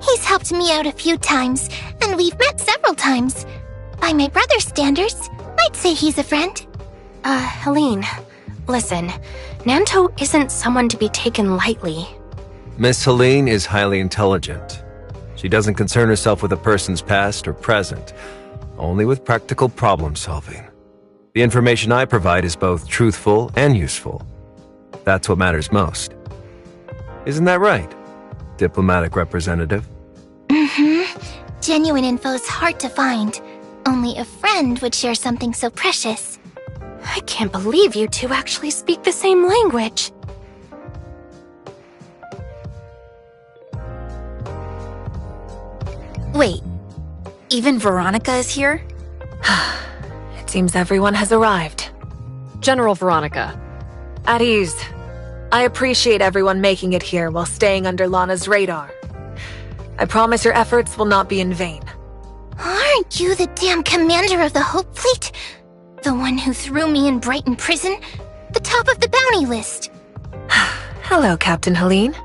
he's helped me out a few times, and we've met several times. By my brother's standards, I'd say he's a friend. Helene, listen, Nanto isn't someone to be taken lightly. Miss Helene is highly intelligent. She doesn't concern herself with a person's past or present, only with practical problem solving. The information I provide is both truthful and useful. That's what matters most. Isn't that right, diplomatic representative? Mm-hmm. Genuine info's hard to find. Only a friend would share something so precious. I can't believe you two actually speak the same language. Wait, even Veronica is here? It seems everyone has arrived. General Veronica. At ease. I appreciate everyone making it here while staying under Lana's radar. I promise your efforts will not be in vain. Aren't you the damn commander of the Hope Fleet? The one who threw me in Brighton prison? The top of the bounty list. Hello, Captain Helene.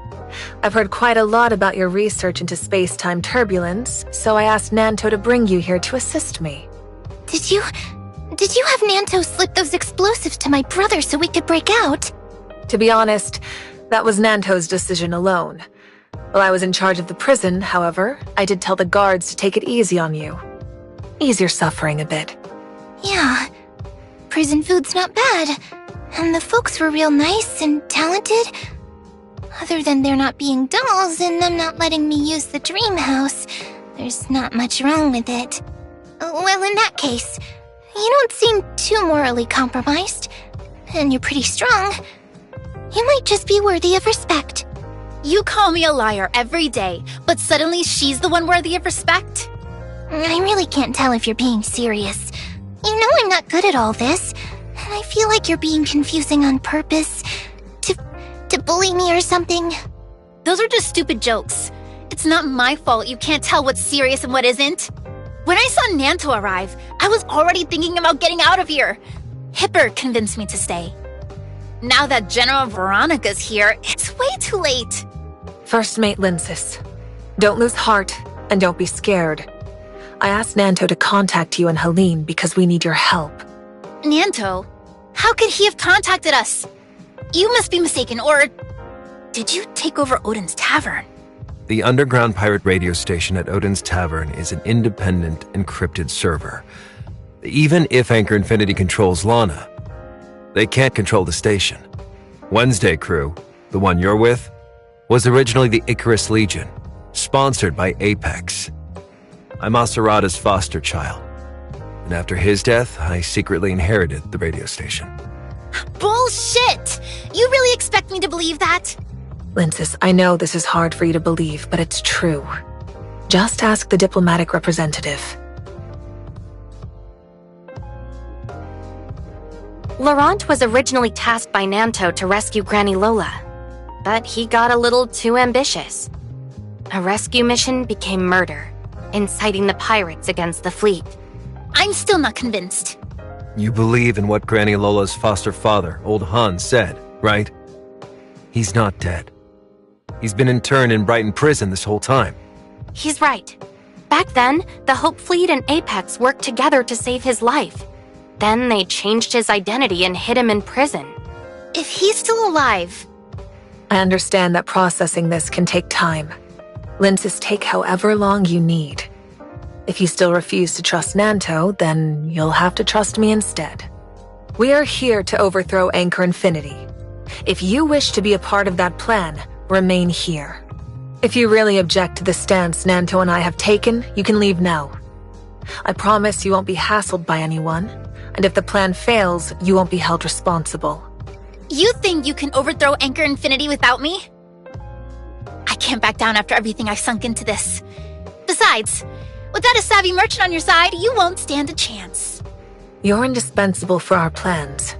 I've heard quite a lot about your research into space-time turbulence, so I asked Nanto to bring you here to assist me. Did you have Nanto slip those explosives to my brother so we could break out? To be honest, that was Nanto's decision alone. While I was in charge of the prison, however, I did tell the guards to take it easy on you. Ease your suffering a bit. Yeah, prison food's not bad. And the folks were real nice and talented. Other than there not being dolls and them not letting me use the dream house, there's not much wrong with it. Well, in that case, you don't seem too morally compromised. And you're pretty strong. You might just be worthy of respect. You call me a liar every day, but suddenly she's the one worthy of respect? I really can't tell if you're being serious. You know I'm not good at all this, and I feel like you're being confusing on purpose. To bully me or something. Those are just stupid jokes. It's not my fault you can't tell what's serious and what isn't. When I saw Nanto arrive, I was already thinking about getting out of here. Hipper convinced me to stay. Now that General Veronica's here, it's way too late. First Mate Linsis, don't lose heart and don't be scared. I asked Nanto to contact you and Helene because we need your help. Nanto? How could he have contacted us? You must be mistaken, or did you take over Odin's Tavern? The underground pirate radio station at Odin's Tavern is an independent, encrypted server. Even if Anchor Infinity controls Lana, they can't control the station. Wednesday Crew, the one you're with, was originally the Icarus Legion, sponsored by Apex. I'm Asurada's foster child, and after his death, I secretly inherited the radio station. Bullshit! You really expect me to believe that? Linsis, I know this is hard for you to believe, but it's true. Just ask the diplomatic representative. Laurent was originally tasked by Nanto to rescue Granny Lola, but he got a little too ambitious. A rescue mission became murder, inciting the pirates against the fleet. I'm still not convinced. You believe in what Granny Lola's foster father, Old Hans, said, right? He's not dead. He's been interned in Brighton Prison this whole time. He's right. Back then, the Hope Fleet and Apex worked together to save his life. Then they changed his identity and hid him in prison. If he's still alive... I understand that processing this can take time. Linsis, take however long you need. If you still refuse to trust Nanto, then you'll have to trust me instead. We are here to overthrow Anchor Infinity. If you wish to be a part of that plan, remain here. If you really object to the stance Nanto and I have taken, you can leave now. I promise you won't be hassled by anyone, and if the plan fails, you won't be held responsible. You think you can overthrow Anchor Infinity without me? I can't back down after everything I've sunk into this. Besides, without a savvy merchant on your side, you won't stand a chance. You're indispensable for our plans.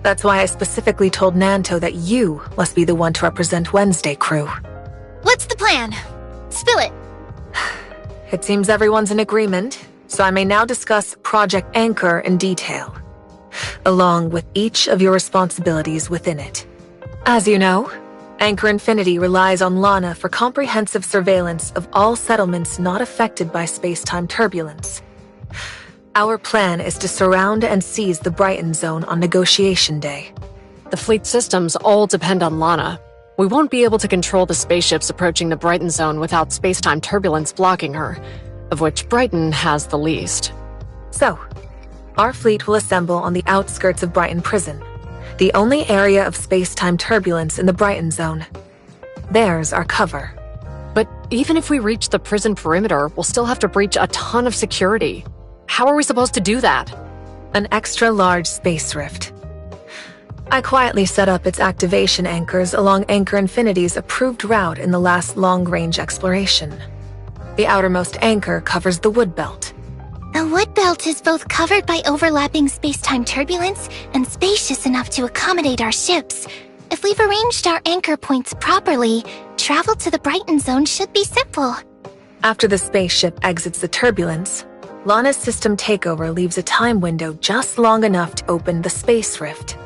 That's why I specifically told Nanto that you must be the one to represent Wednesday Crew. What's the plan? Spill it. It seems everyone's in agreement, so I may now discuss Project Anchor in detail, along with each of your responsibilities within it. As you know, Anchor Infinity relies on Lana for comprehensive surveillance of all settlements not affected by space-time turbulence. Our plan is to surround and seize the Brighton Zone on Negotiation Day. The fleet systems all depend on Lana. We won't be able to control the spaceships approaching the Brighton Zone without space-time turbulence blocking her, of which Brighton has the least. So, our fleet will assemble on the outskirts of Brighton Prison, the only area of space-time turbulence in the Brighton Zone. There's our cover. But even if we reach the prison perimeter, we'll still have to breach a ton of security. How are we supposed to do that? An extra-large space rift. I quietly set up its activation anchors along Anchor Infinity's approved route in the last long-range exploration. The outermost anchor covers the wood belt. The wood belt is both covered by overlapping space-time turbulence and spacious enough to accommodate our ships. If we've arranged our anchor points properly, travel to the Brighton Zone should be simple. After the spaceship exits the turbulence, Lana's system takeover leaves a time window just long enough to open the space rift.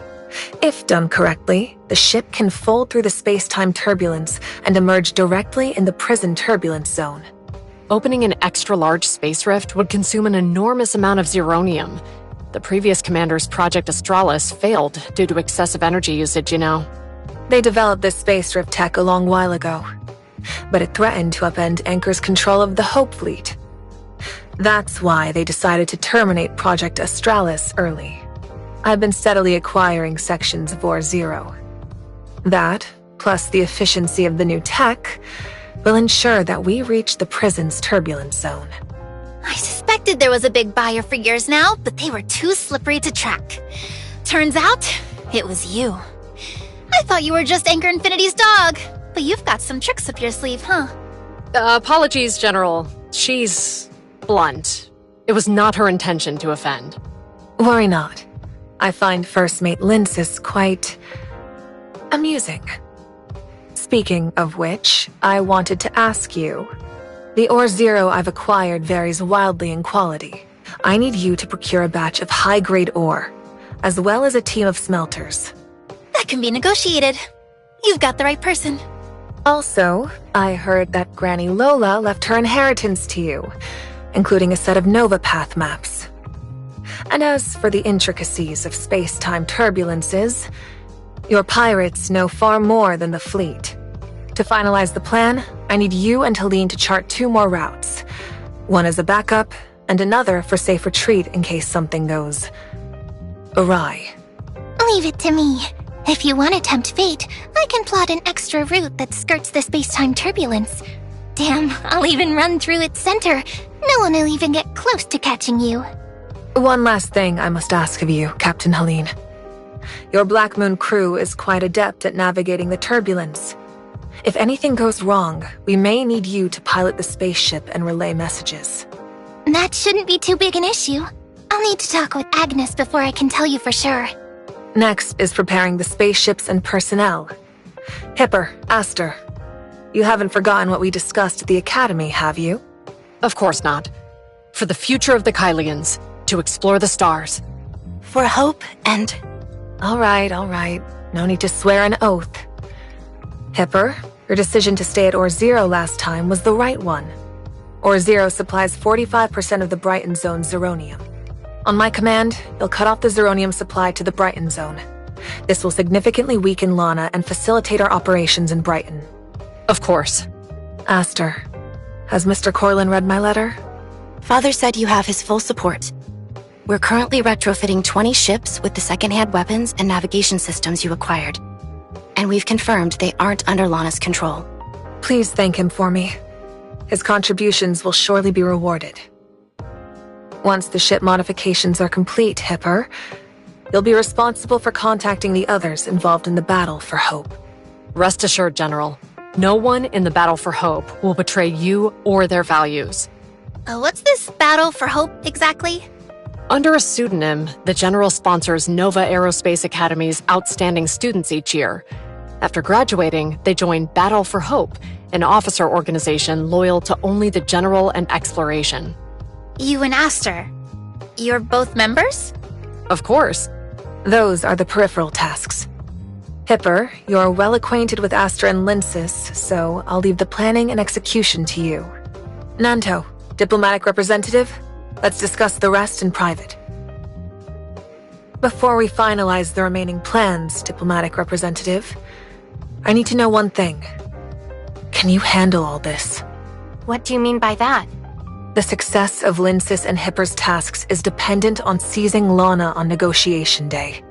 If done correctly, the ship can fold through the space-time turbulence and emerge directly in the prison turbulence zone. Opening an extra-large space rift would consume an enormous amount of zeronium. The previous commander's Project Astralis failed due to excessive energy usage, you know. They developed this space rift tech a long while ago, but it threatened to upend Anchor's control of the Hope Fleet. That's why they decided to terminate Project Australis early. I've been steadily acquiring sections of Ore Zero. That, plus the efficiency of the new tech, will ensure that we reach the prison's turbulence zone. I suspected there was a big buyer for years now, but they were too slippery to track. Turns out, it was you. I thought you were just Anchor Infinity's dog, but you've got some tricks up your sleeve, huh? Apologies, General. She's blunt. It was not her intention to offend. Worry not. I find First Mate Lynsis quite amusing. Speaking of which, I wanted to ask you. The Ore Zero I've acquired varies wildly in quality. I need you to procure a batch of high-grade ore, as well as a team of smelters. That can be negotiated. You've got the right person. Also, I heard that Granny Lola left her inheritance to you, including a set of Nova Path maps. And as for the intricacies of space-time turbulences, your pirates know far more than the fleet. To finalize the plan, I need you and Helene to chart 2 more routes. One as a backup, and another for safe retreat in case something goes awry. Leave it to me. If you want to tempt fate, I can plot an extra route that skirts the space-time turbulence. Damn, I'll even run through its center. No one will even get close to catching you. One last thing I must ask of you, Captain Helene. Your Black Moon crew is quite adept at navigating the turbulence. If anything goes wrong, we may need you to pilot the spaceship and relay messages. That shouldn't be too big an issue. I'll need to talk with Agnes before I can tell you for sure. Next is preparing the spaceships and personnel. Hipper, Aster, you haven't forgotten what we discussed at the Academy, have you? Of course not. For the future of the Kailians, to explore the stars. For hope and... All right. No need to swear an oath. Hipper, your decision to stay at Ore Zero last time was the right one. Ore Zero supplies 45% of the Brighton Zone's zeronium. On my command, you'll cut off the zeronium supply to the Brighton Zone. This will significantly weaken Lana and facilitate our operations in Brighton. Of course. Aster, has Mr. Corlin read my letter? Father said you have his full support. We're currently retrofitting 20 ships with the second-hand weapons and navigation systems you acquired. And we've confirmed they aren't under Lana's control. Please thank him for me. His contributions will surely be rewarded. Once the ship modifications are complete, Hipper, you'll be responsible for contacting the others involved in the battle for Hope. Rest assured, General. No one in the battle for Hope will betray you or their values. What's this Battle for Hope exactly? Under a pseudonym, the General sponsors Nova Aerospace Academy's outstanding students each year. After graduating, they join Battle for Hope, an officer organization loyal to only the General and Exploration. You and Aster. You're both members? Of course. Those are the peripheral tasks. Hipper, you're well acquainted with Aster and Lynsis, so I'll leave the planning and execution to you. Nanto, diplomatic representative, let's discuss the rest in private. Before we finalize the remaining plans, diplomatic representative, I need to know one thing. Can you handle all this? What do you mean by that? The success of Lynsis and Hipper's tasks is dependent on seizing Lana on negotiation day.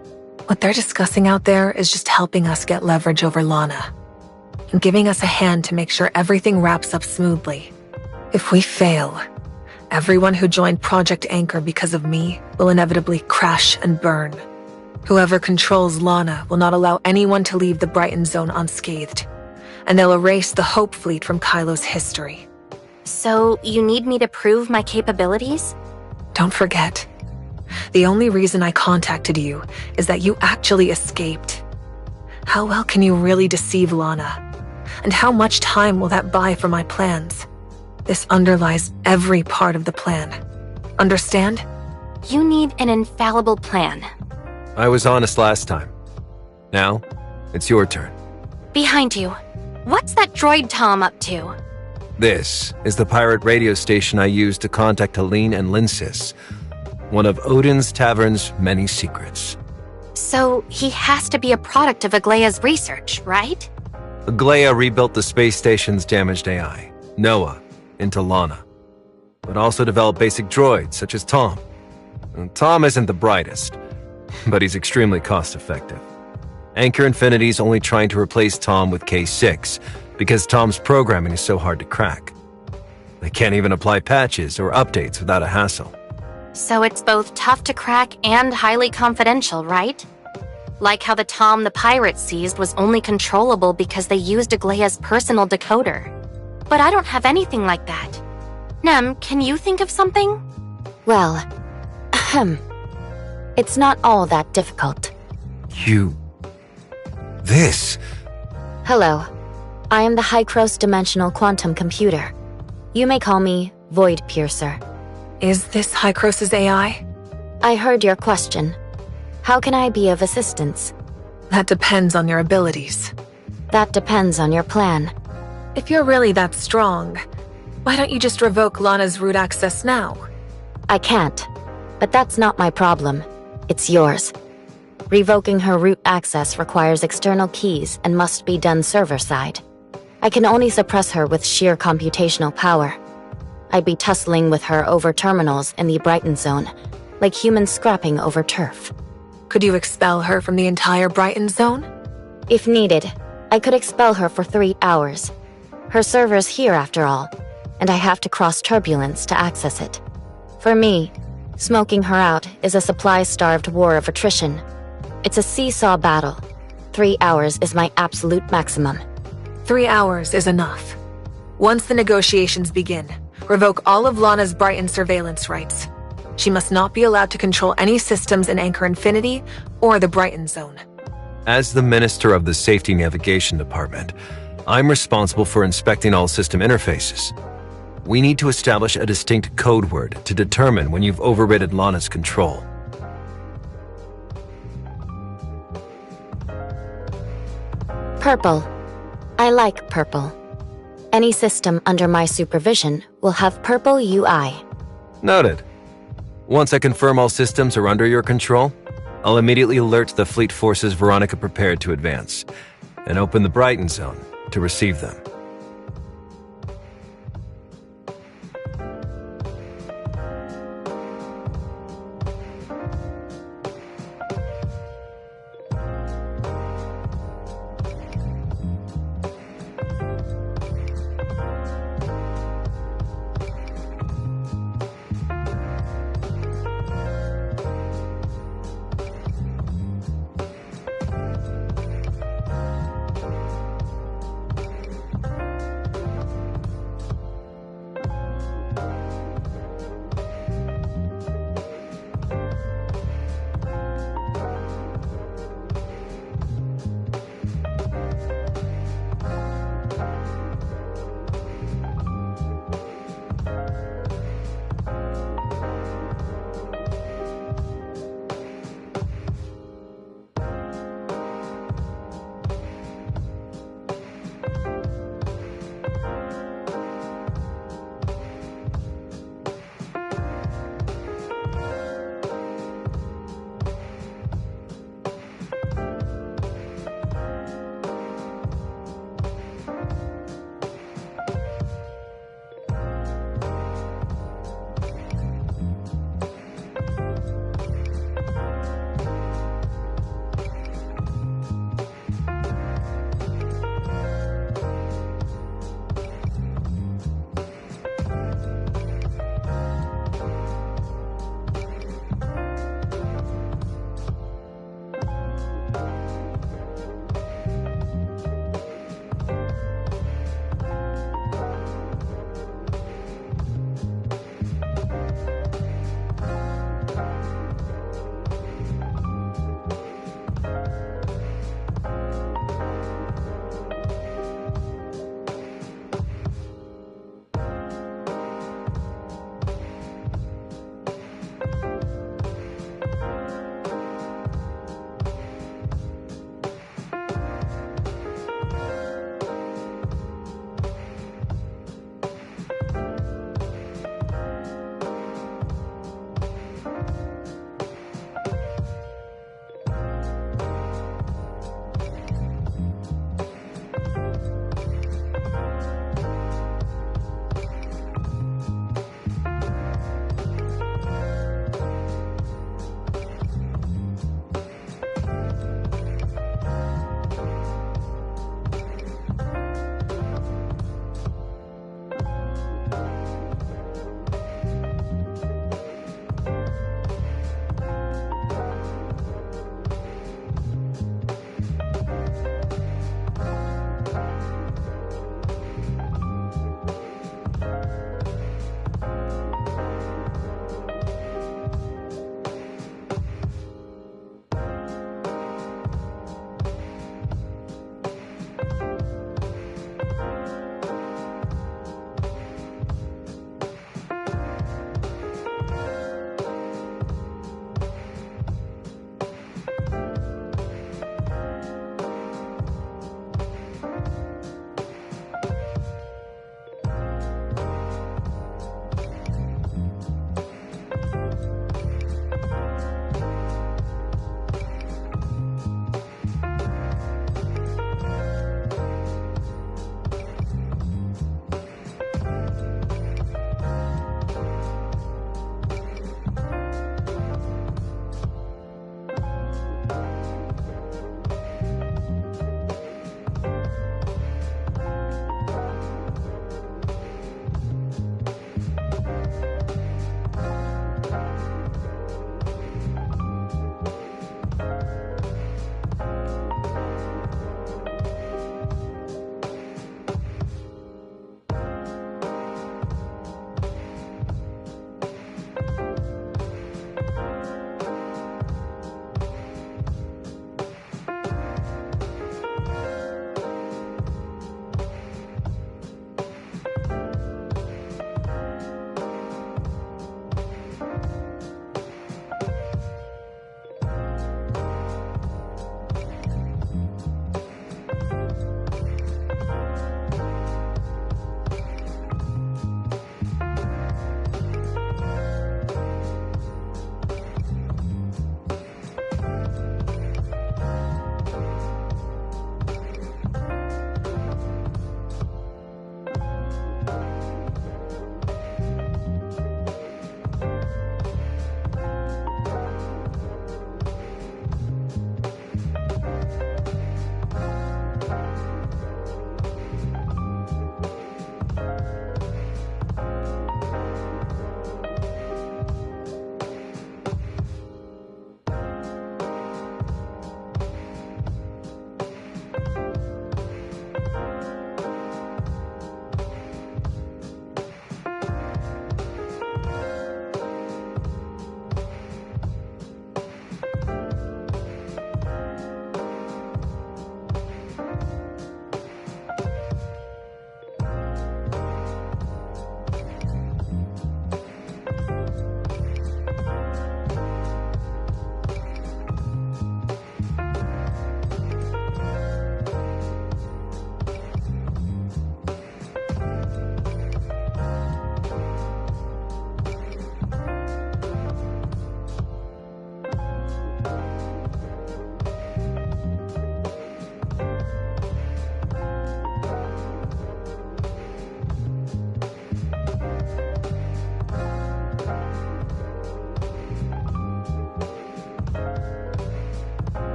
What they're discussing out there is just helping us get leverage over Lana, and giving us a hand to make sure everything wraps up smoothly. If we fail, everyone who joined Project Anchor because of me will inevitably crash and burn. Whoever controls Lana will not allow anyone to leave the Brighton Zone unscathed, and they'll erase the Hope Fleet from Kailo's history. So, you need me to prove my capabilities? Don't forget, the only reason I contacted you is that you actually escaped. How well can you really deceive Lana? And how much time will that buy for my plans? This underlies every part of the plan. Understand? You need an infallible plan. I was honest last time. Now, it's your turn. Behind you. What's that droid Tom up to? This is the pirate radio station I used to contact Helene and Lynsis, one of Odin's Tavern's many secrets. So, he has to be a product of Aglaya's research, right? Aglaya rebuilt the space station's damaged AI, Noah, into Lana. but also develop basic droids, such as Tom. And Tom isn't the brightest, but he's extremely cost-effective. Anchor Infinity's only trying to replace Tom with K6, because Tom's programming is so hard to crack. They can't even apply patches or updates without a hassle. So it's both tough to crack and highly confidential, right? Like how the Tom the pirate seized was only controllable because they used Aglaya's personal decoder. But I don't have anything like that. Nem, can you think of something? Well, it's not all that difficult. This? Hello. I am the Hycros Dimensional Quantum Computer. You may call me Void Piercer. Is this Hycros' AI? I heard your question. How can I be of assistance? That depends on your abilities. That depends on your plan. If you're really that strong, why don't you just revoke Lana's root access now? I can't. But that's not my problem. It's yours. Revoking her root access requires external keys and must be done server-side. I can only suppress her with sheer computational power. I'd be tussling with her over terminals in the Brighton zone, like humans scrapping over turf. Could you expel her from the entire Brighton zone? If needed, I could expel her for 3 hours. Her server's here after all, and I have to cross turbulence to access it. For me, smoking her out is a supply-starved war of attrition. It's a seesaw battle. 3 hours is my absolute maximum. 3 hours is enough. Once the negotiations begin, revoke all of Lana's Brighton surveillance rights. She must not be allowed to control any systems in Anchor Infinity or the Brighton Zone. As the Minister of the Safety Navigation Department, I'm responsible for inspecting all system interfaces. We need to establish a distinct code word to determine when you've overridden Lana's control. Purple. I like purple. Any system under my supervision will have purple UI. Noted. Once I confirm all systems are under your control, I'll immediately alert the fleet forces Veronica prepared to advance, and open the Brighton Zone to receive them.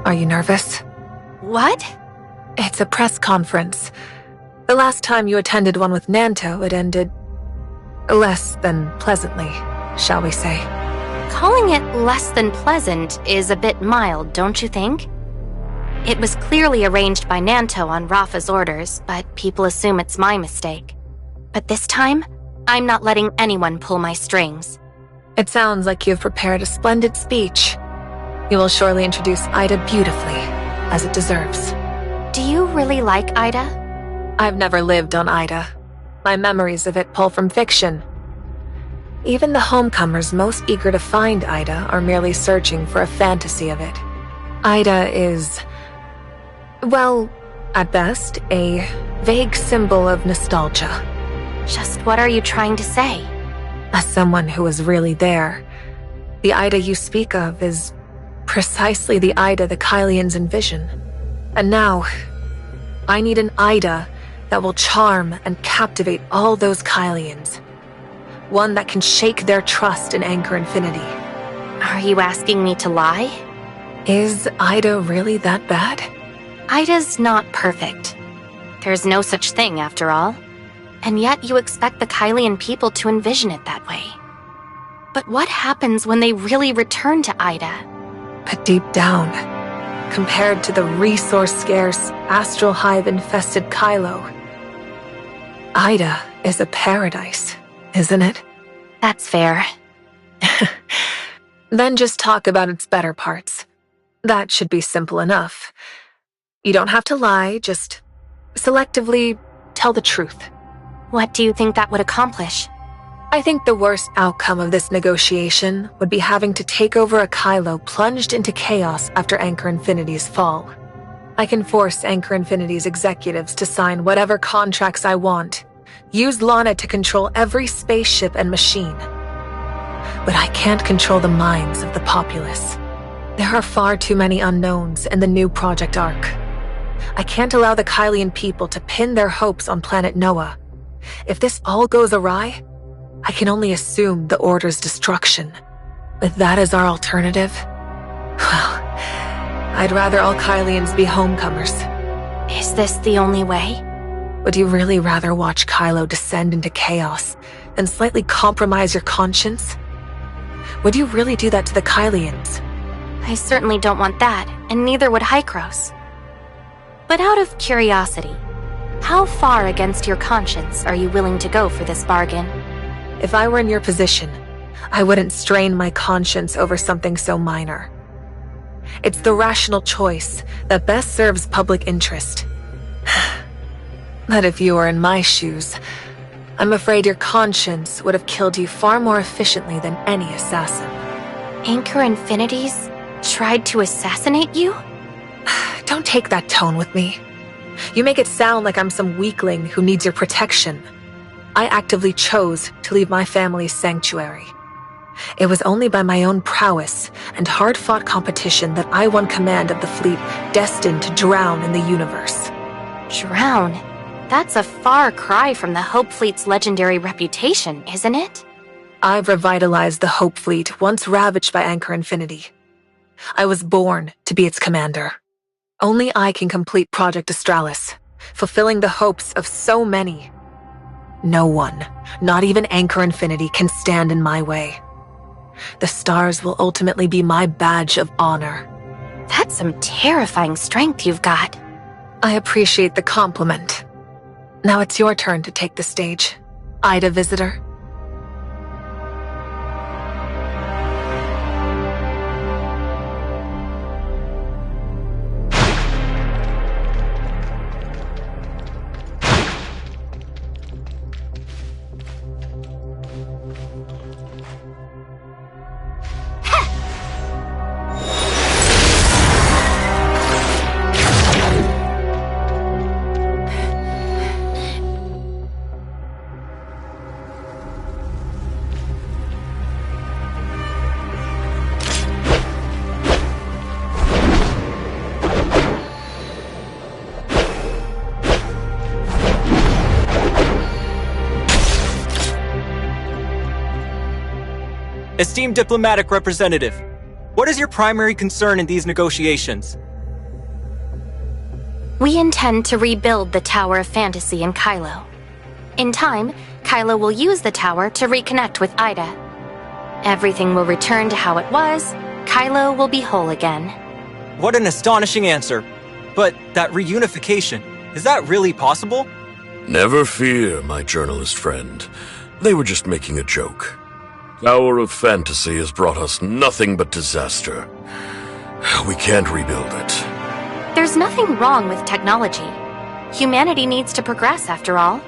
Are you nervous? What? It's a press conference. The last time you attended one with Nanto, it ended less than pleasantly, shall we say. Calling it less than pleasant is a bit mild, don't you think? It was clearly arranged by Nanto on Rafa's orders, but people assume it's my mistake. But this time, I'm not letting anyone pull my strings. It sounds like you've prepared a splendid speech. You will surely introduce Ida beautifully, as it deserves. Do you really like Ida? I've never lived on Ida. My memories of it pull from fiction. Even the homecomers most eager to find Ida are merely searching for a fantasy of it. Ida is, well, at best, a vague symbol of nostalgia. Just what are you trying to say? As someone who was really there, the Ida you speak of is precisely the Ida the Kailians envision. And now, I need an Ida that will charm and captivate all those Kailians. One that can shake their trust in Anchor Infinity. Are you asking me to lie? Is Ida really that bad? Ida's not perfect. There's no such thing, after all. And yet you expect the Kailian people to envision it that way. But what happens when they really return to Ida? But deep down, compared to the resource-scarce, astral hive-infested Kailo, Ida is a paradise, isn't it? That's fair. Then just talk about its better parts. That should be simple enough. You don't have to lie, just selectively tell the truth. What do you think that would accomplish? I think the worst outcome of this negotiation would be having to take over a Kailo plunged into chaos after Anchor Infinity's fall. I can force Anchor Infinity's executives to sign whatever contracts I want, use Lana to control every spaceship and machine. But I can't control the minds of the populace. There are far too many unknowns in the new Project Arc. I can't allow the Kailian people to pin their hopes on planet Noah. If this all goes awry, I can only assume the Order's destruction. But that is our alternative. Well, I'd rather all Kailians be homecomers. Is this the only way? Would you really rather watch Kailo descend into chaos and slightly compromise your conscience? Would you really do that to the Kailians? I certainly don't want that, and neither would Hykros. But out of curiosity, how far against your conscience are you willing to go for this bargain? If I were in your position, I wouldn't strain my conscience over something so minor. It's the rational choice that best serves public interest. But if you were in my shoes, I'm afraid your conscience would have killed you far more efficiently than any assassin. Anchor Infinities tried to assassinate you? Don't take that tone with me. You make it sound like I'm some weakling who needs your protection. I actively chose to leave my family's sanctuary. It was only by my own prowess and hard-fought competition that I won command of the fleet destined to drown in the universe. Drown? That's a far cry from the Hope Fleet's legendary reputation, isn't it? I've revitalized the Hope Fleet once ravaged by Anchor Infinity. I was born to be its commander. Only I can complete Project Astralis, fulfilling the hopes of so many. No one, not even Anchor Infinity, can stand in my way. The stars will ultimately be my badge of honor. That's some terrifying strength you've got. I appreciate the compliment. Now it's your turn to take the stage, Ida Visitor. Esteemed diplomatic representative, what is your primary concern in these negotiations? We intend to rebuild the Tower of Fantasy in Kailo. In time, Kailo will use the tower to reconnect with Ida. Everything will return to how it was. Kailo will be whole again. What an astonishing answer. But that reunification, is that really possible? Never fear, my journalist friend. They were just making a joke. Tower of Fantasy has brought us nothing but disaster. We can't rebuild it. There's nothing wrong with technology. Humanity needs to progress, after all.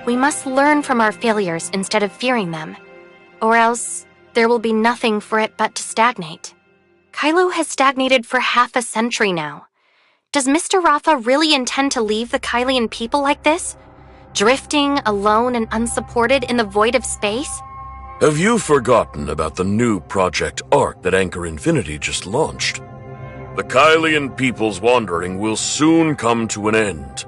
We must learn from our failures instead of fearing them. Or else, there will be nothing for it but to stagnate. Kailo has stagnated for half a century now. Does Mr. Rafa really intend to leave the Kailian people like this? Drifting, alone and unsupported in the void of space? Have you forgotten about the new Project Arc that Anchor Infinity just launched? The Kailian people's wandering will soon come to an end.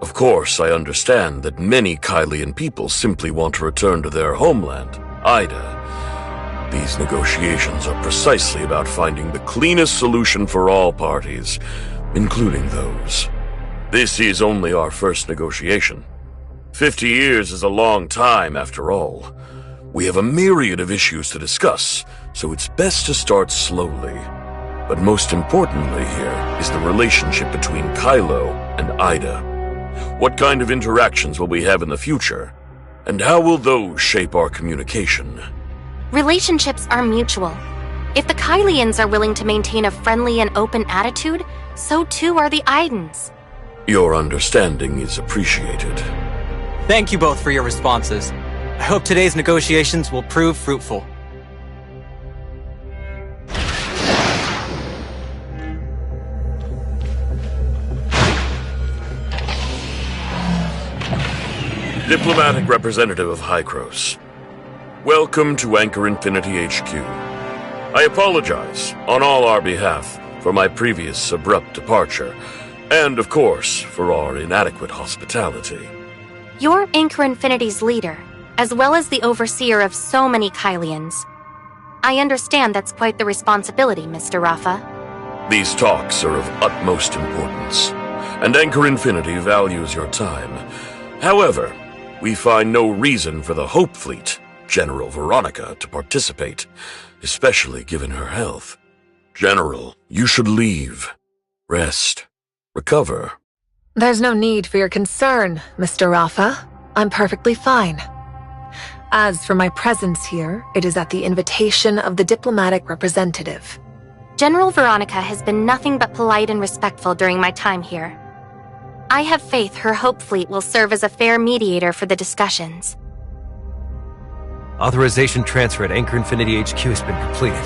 Of course, I understand that many Kailian people simply want to return to their homeland, Ida. These negotiations are precisely about finding the cleanest solution for all parties, including those. This is only our first negotiation. 50 years is a long time, after all. We have a myriad of issues to discuss, so it's best to start slowly. But most importantly here is the relationship between Kailo and Ida. What kind of interactions will we have in the future? And how will those shape our communication? Relationships are mutual. If the Kailians are willing to maintain a friendly and open attitude, so too are the Idans. Your understanding is appreciated. Thank you both for your responses. I hope today's negotiations will prove fruitful. Diplomatic representative of Hykros. Welcome to Anchor Infinity HQ. I apologize, on all our behalf, for my previous abrupt departure, and of course, for our inadequate hospitality. You're Anchor Infinity's leader, as well as the overseer of so many Kailians. I understand that's quite the responsibility, Mr. Rafa. These talks are of utmost importance, and Anchor Infinity values your time. However, we find no reason for the Hope Fleet, General Veronica, to participate, especially given her health. General, you should leave. Rest. Recover. There's no need for your concern, Mr. Rafa. I'm perfectly fine. As for my presence here, it is at the invitation of the diplomatic representative. General Veronica has been nothing but polite and respectful during my time here. I have faith her Hope Fleet will serve as a fair mediator for the discussions. Authorization transfer at Anchor Infinity HQ has been completed.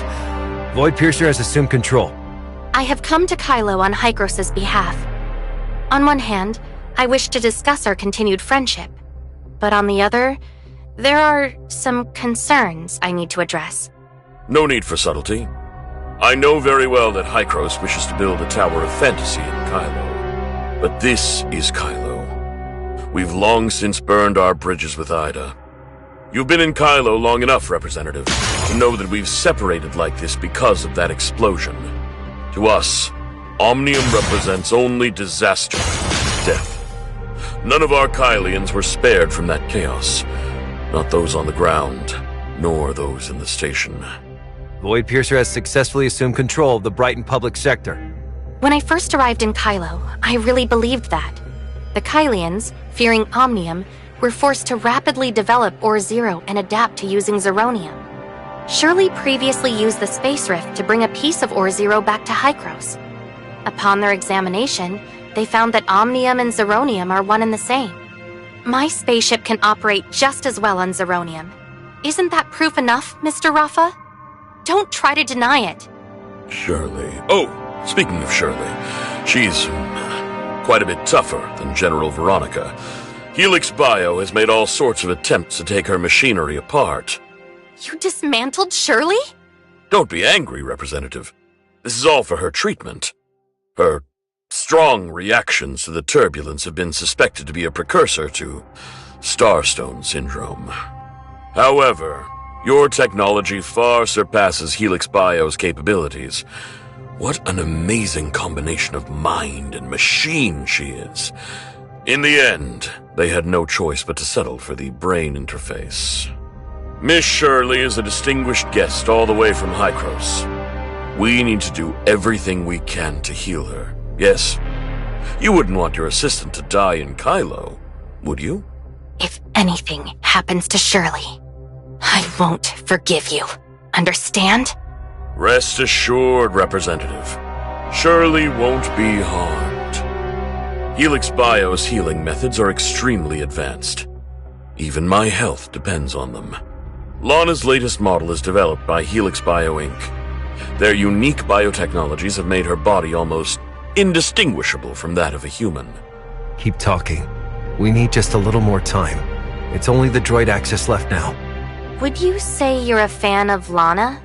Void Piercer has assumed control. I have come to Kailo on Hykros' behalf. On one hand, I wish to discuss our continued friendship. But on the other, there are some concerns I need to address. No need for subtlety. I know very well that Hykros wishes to build a Tower of Fantasy in Kailo. But this is Kailo. We've long since burned our bridges with Ida. You've been in Kailo long enough, Representative, to know that we've separated like this because of that explosion. To us, Omnium represents only disaster, death. None of our Kailians were spared from that chaos. Not those on the ground, nor those in the station. Void Piercer has successfully assumed control of the Brighton public sector. When I first arrived in Kailo, I really believed that. The Kailians, fearing Omnium, were forced to rapidly develop Ore-Zero and adapt to using Zeronium. Shirley previously used the Space Rift to bring a piece of Ore-Zero back to Hykros. Upon their examination, they found that Omnium and Zeronium are one and the same. My spaceship can operate just as well on Zeronium. Isn't that proof enough, Mr. Rafa? Don't try to deny it. Shirley. Oh, speaking of Shirley, she's quite a bit tougher than General Veronica. Helix Bio has made all sorts of attempts to take her machinery apart. You dismantled Shirley? Don't be angry, Representative. This is all for her treatment. Her strong reactions to the turbulence have been suspected to be a precursor to Starstone Syndrome. However, your technology far surpasses Helix Bio's capabilities. What an amazing combination of mind and machine she is. In the end, they had no choice but to settle for the brain interface. Miss Shirley is a distinguished guest all the way from Hykros. We need to do everything we can to heal her. Yes, you wouldn't want your assistant to die in Kailo, would you? If anything happens to Shirley, I won't forgive you. Understand? Rest assured, Representative. Shirley won't be harmed. Helix Bio's healing methods are extremely advanced. Even my health depends on them. Lana's latest model is developed by Helix Bio Inc. Their unique biotechnologies have made her body almost indistinguishable from that of a human. Keep talking. We need just a little more time. It's only the droid access left now. Would you say you're a fan of Lana?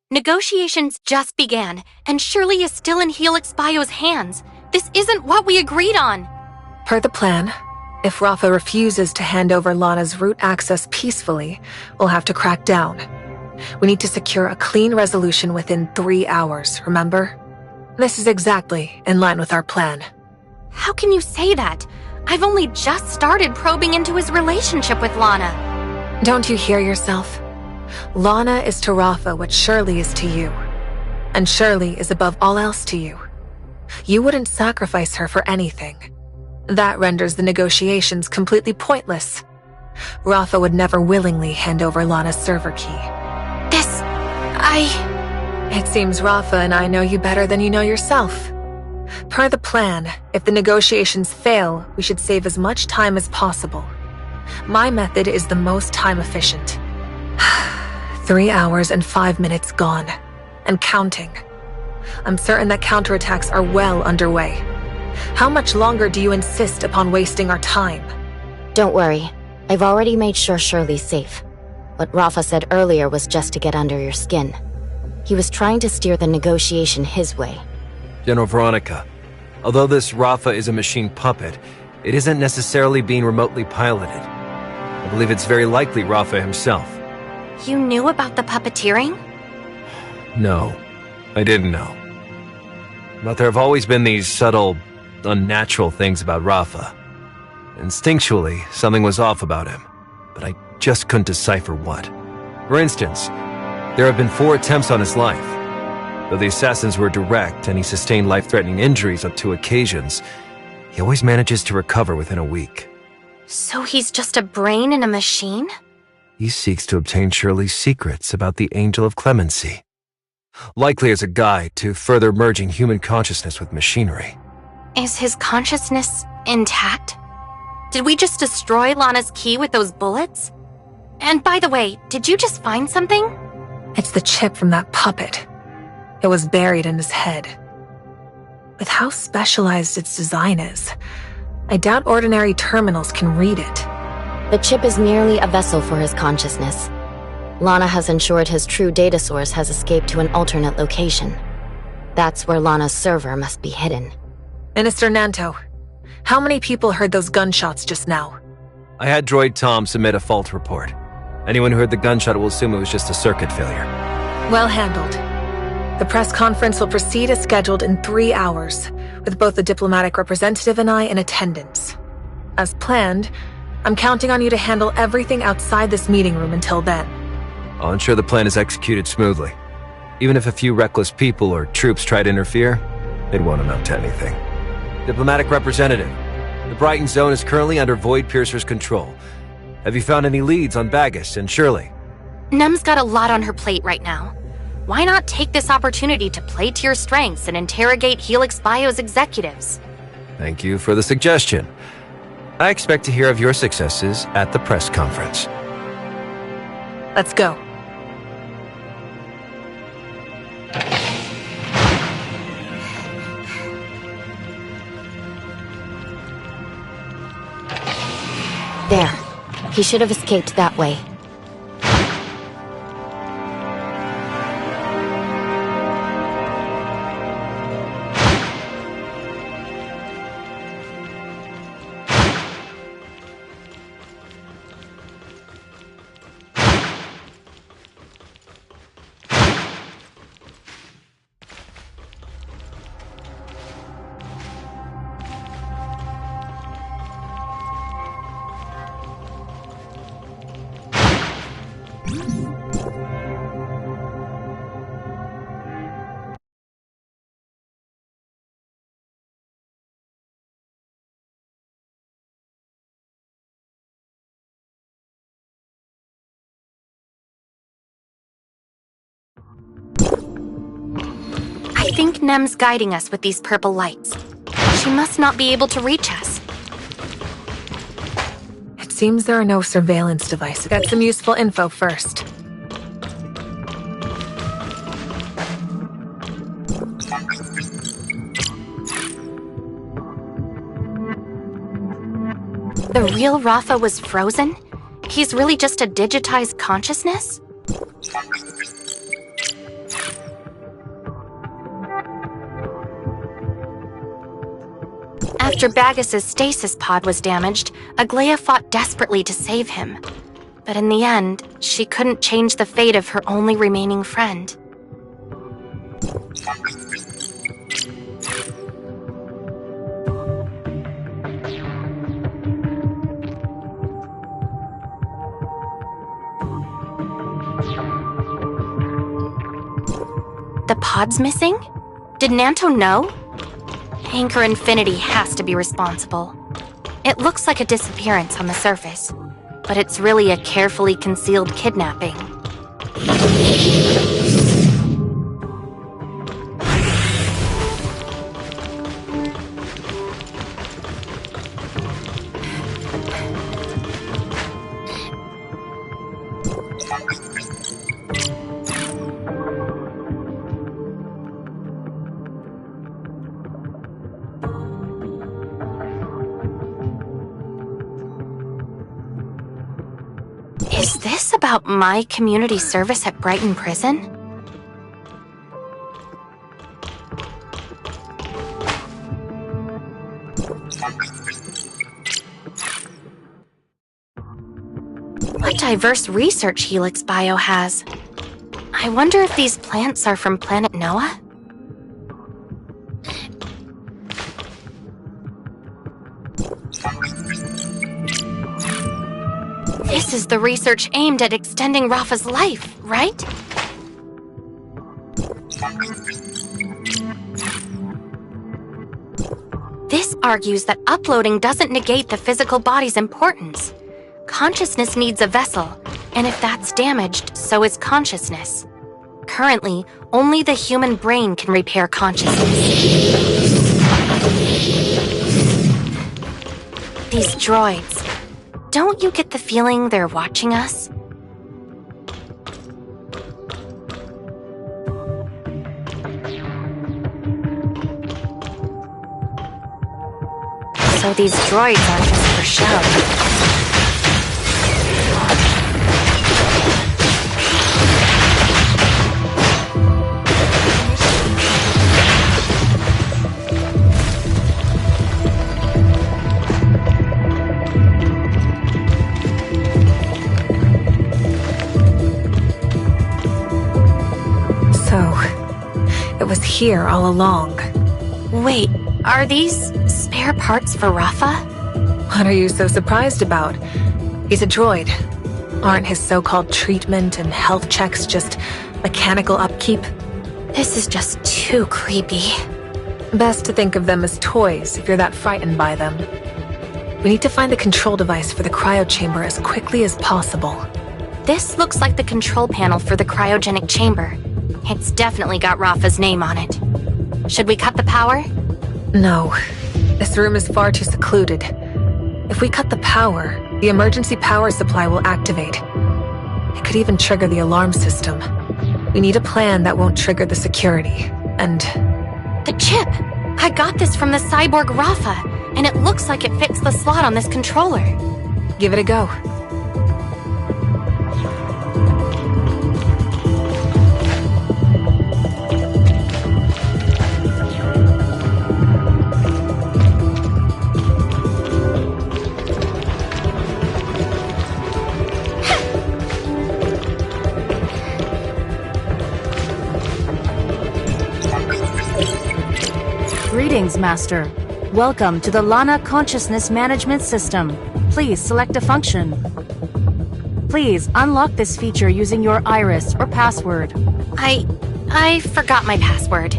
Negotiations just began, and Shirley is still in Helix Bio's hands. This isn't what we agreed on. Per the plan, if Rafa refuses to hand over Lana's root access peacefully, we'll have to crack down. We need to secure a clean resolution within 3 hours, remember? This is exactly in line with our plan. How can you say that? I've only just started probing into his relationship with Lana. Don't you hear yourself? Lana is to Rafa what Shirley is to you. And Shirley is above all else to you. You wouldn't sacrifice her for anything. That renders the negotiations completely pointless. Rafa would never willingly hand over Lana's server key. It seems Rafa and I know you better than you know yourself. Per the plan, if the negotiations fail, we should save as much time as possible. My method is the most time efficient. 3 hours and 5 minutes gone. And counting. I'm certain that counterattacks are well underway. How much longer do you insist upon wasting our time? Don't worry. I've already made sure Shirley's safe. What Rafa said earlier was just to get under your skin. He was trying to steer the negotiation his way. General Veronica, although this Rafa is a machine puppet, it isn't necessarily being remotely piloted. I believe it's very likely Rafa himself. You knew about the puppeteering? No, I didn't know. But there have always been these subtle, unnatural things about Rafa. Instinctually, something was off about him, but I just couldn't decipher what. For instance, there have been 4 attempts on his life. Though the assassins were direct and he sustained life-threatening injuries on 2 occasions, he always manages to recover within a week. So he's just a brain in a machine? He seeks to obtain Shirley's secrets about the Angel of Clemency. Likely as a guide to further merging human consciousness with machinery. Is his consciousness intact? Did we just destroy Lana's key with those bullets? And by the way, did you just find something? It's the chip from that puppet. It was buried in his head. With how specialized its design is, I doubt ordinary terminals can read it. The chip is merely a vessel for his consciousness. Lana has ensured his true data source has escaped to an alternate location. That's where Lana's server must be hidden. Minister Nanto, how many people heard those gunshots just now? I had Droid Tom submit a fault report. Anyone who heard the gunshot will assume it was just a circuit failure. Well handled. The press conference will proceed as scheduled in 3 hours, with both the diplomatic representative and I in attendance. As planned, I'm counting on you to handle everything outside this meeting room until then. I'll ensure the plan is executed smoothly. Even if a few reckless people or troops try to interfere, it won't amount to anything. Diplomatic representative, the Brighton Zone is currently under Void Piercer's control. Have you found any leads on Bagus and Shirley? Nem's got a lot on her plate right now. Why not take this opportunity to play to your strengths and interrogate Helix Bio's executives? Thank you for the suggestion. I expect to hear of your successes at the press conference. Let's go. There. He should have escaped that way. I think Nem's guiding us with these purple lights. She must not be able to reach us. It seems there are no surveillance devices. Get some useful info first. The real Rafa was frozen? He's really just a digitized consciousness? After Bagus's stasis pod was damaged, Aglaia fought desperately to save him. But in the end, she couldn't change the fate of her only remaining friend. The pod's missing? Did Nanto know? Anchor Infinity has to be responsible. It looks like a disappearance on the surface, but it's really a carefully concealed kidnapping. Is this about my community service at Brighton Prison? What diverse research Helix Bio has. I wonder if these plants are from planet Noah? This is the research aimed at extending Rafa's life, right? This argues that uploading doesn't negate the physical body's importance. Consciousness needs a vessel, and if that's damaged, so is consciousness. Currently, only the human brain can repair consciousness. These droids. Don't you get the feeling they're watching us? So these droids aren't just for show. It was here all along. Wait, are these spare parts for Rafa? What are you so surprised about? He's a droid. Aren't his so-called treatment and health checks just mechanical upkeep? This is just too creepy. Best to think of them as toys if you're that frightened by them. We need to find the control device for the cryo chamber as quickly as possible. This looks like the control panel for the cryogenic chamber. It's definitely got Rafa's name on it. Should we cut the power? No. This room is far too secluded. If we cut the power, the emergency power supply will activate. It could even trigger the alarm system. We need a plan that won't trigger the security, and... The chip! I got this from the cyborg Rafa, and it looks like it fits the slot on this controller. Give it a go. Greetings, Master. Welcome to the Lana Consciousness Management System. Please select a function. Please unlock this feature using your iris or password. I forgot my password.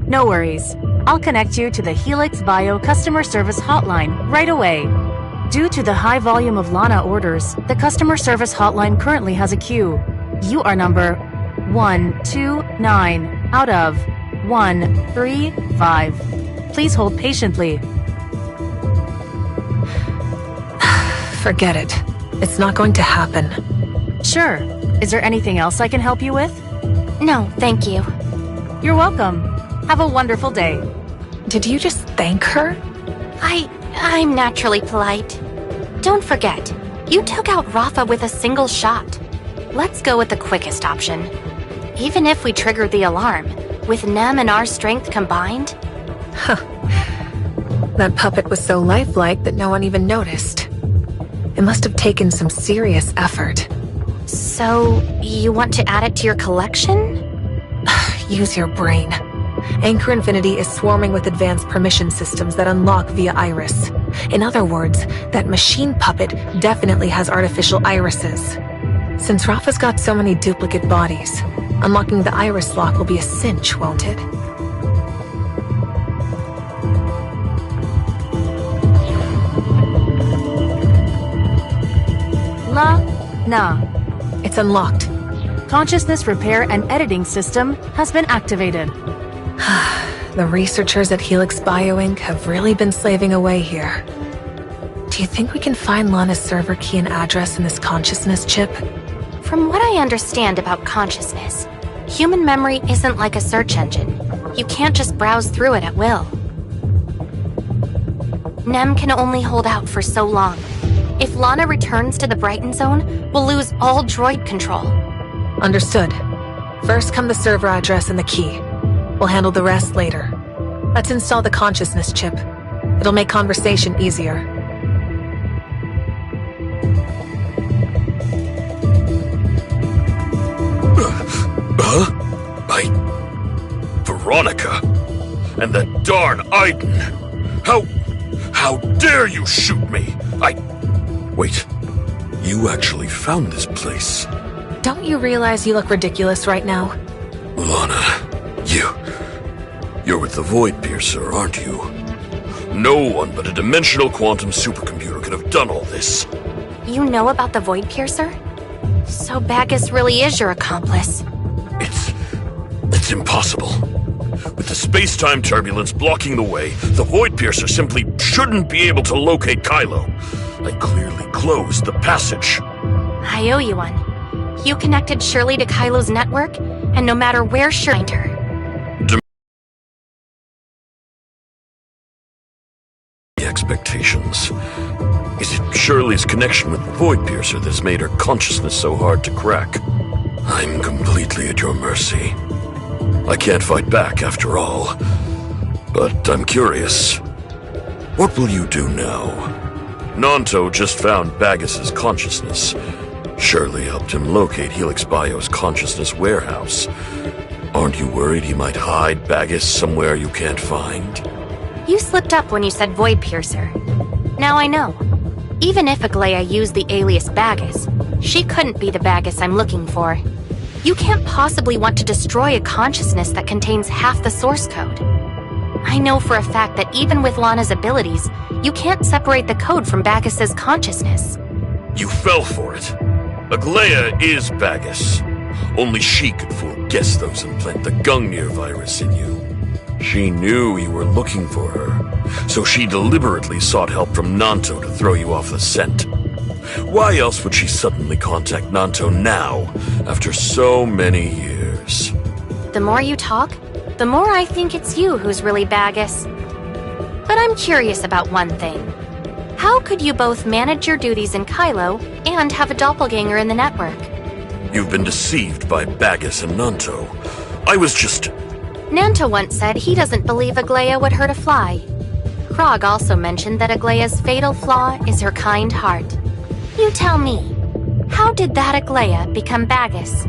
No worries. I'll connect you to the Helix Bio customer service hotline right away. Due to the high volume of Lana orders, the customer service hotline currently has a queue. You are number 129 out of 135. Please hold patiently. Forget it. It's not going to happen. Sure. Is there anything else I can help you with? No, thank you. You're welcome. Have a wonderful day. Did you just thank her? I'm naturally polite. Don't forget, you took out Rafa with a single shot. Let's go with the quickest option. Even if we triggered the alarm, with Nem and our strength combined? Huh. That puppet was so lifelike that no one even noticed. It must have taken some serious effort. So, you want to add it to your collection? Use your brain. Anchor Infinity is swarming with advanced permission systems that unlock via iris. In other words, that machine puppet definitely has artificial irises. Since Rafa's got so many duplicate bodies, unlocking the iris lock will be a cinch, won't it? Nah. It's unlocked. Consciousness repair and editing system has been activated. The researchers at Helix Bio Inc. have really been slaving away here. Do you think we can find Lana's server key and address in this consciousness chip? From what I understand about consciousness, human memory isn't like a search engine. You can't just browse through it at will. Nem can only hold out for so long. If Lana returns to the Brighton Zone, we'll lose all droid control. Understood. First come the server address and the key. We'll handle the rest later. Let's install the consciousness chip. It'll make conversation easier. Veronica? And that darn Aiden! How dare you shoot me? Wait, you actually found this place? Don't you realize you look ridiculous right now? Lana, you're with the Void Piercer, aren't you? No one but a dimensional quantum supercomputer could have done all this. You know about the Void Piercer? So Bagus really is your accomplice. It's impossible. With the space-time turbulence blocking the way, the Void Piercer simply shouldn't be able to locate Kailo. I clearly closed the passage. I owe you one. You connected Shirley to Kailo's network, and no matter where Shirley find her. Expectations. Is it Shirley's connection with the Void Piercer that's made her consciousness so hard to crack? I'm completely at your mercy. I can't fight back after all. But I'm curious. What will you do now? Nanto just found Bagus's consciousness. Shirley helped him locate Helix Bio's consciousness warehouse. Aren't you worried he might hide Bagus somewhere you can't find? You slipped up when you said Void Piercer. Now I know. Even if Aglaya used the alias Bagus, she couldn't be the Bagus I'm looking for. You can't possibly want to destroy a consciousness that contains half the source code. I know for a fact that even with Lana's abilities, you can't separate the code from Bagus's consciousness. You fell for it. Aglaia is Bagus. Only she could fool Gestos and plant the Gungnir virus in you. She knew you were looking for her, so she deliberately sought help from Nanto to throw you off the scent. Why else would she suddenly contact Nanto now, after so many years? The more you talk, the more I think it's you who's really Bagus. But I'm curious about one thing. How could you both manage your duties in Kailo and have a doppelganger in the network? You've been deceived by Bagus and Nanto. I was just... Nanto once said he doesn't believe Aglaia would hurt a fly. Krog also mentioned that Aglaia's fatal flaw is her kind heart. You tell me, how did that Aglaia become Bagus?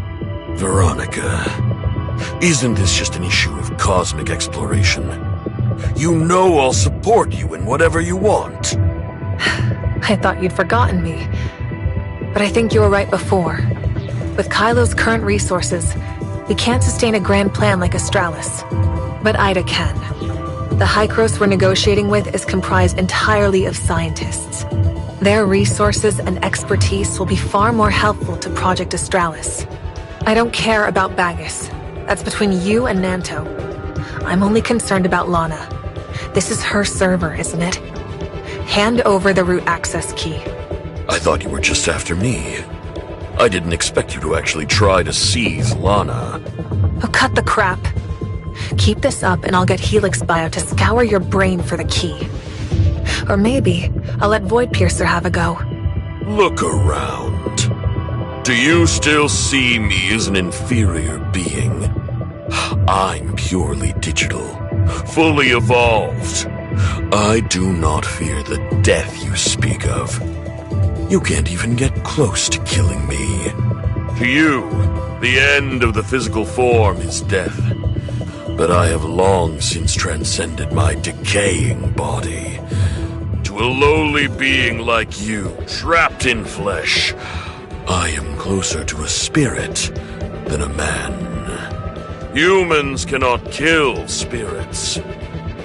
Veronica, isn't this just an issue of cosmic exploration? You know I'll support you in whatever you want. I thought you'd forgotten me. But I think you were right before. With Kailo's current resources, we can't sustain a grand plan like Astralis. But Ida can. The Hykros we're negotiating with is comprised entirely of scientists. Their resources and expertise will be far more helpful to Project Astralis. I don't care about Bagus. That's between you and Nanto. I'm only concerned about Lana. This is her server, isn't it? Hand over the root access key. I thought you were just after me. I didn't expect you to actually try to seize Lana. Oh, cut the crap. Keep this up and I'll get Helix Bio to scour your brain for the key. Or maybe I'll let Void Piercer have a go. Look around. Do you still see me as an inferior being? I'm purely digital, fully evolved. I do not fear the death you speak of. You can't even get close to killing me. To you, the end of the physical form is death. But I have long since transcended my decaying body. To a lowly being like you, trapped in flesh, I am closer to a spirit than a man. Humans cannot kill spirits.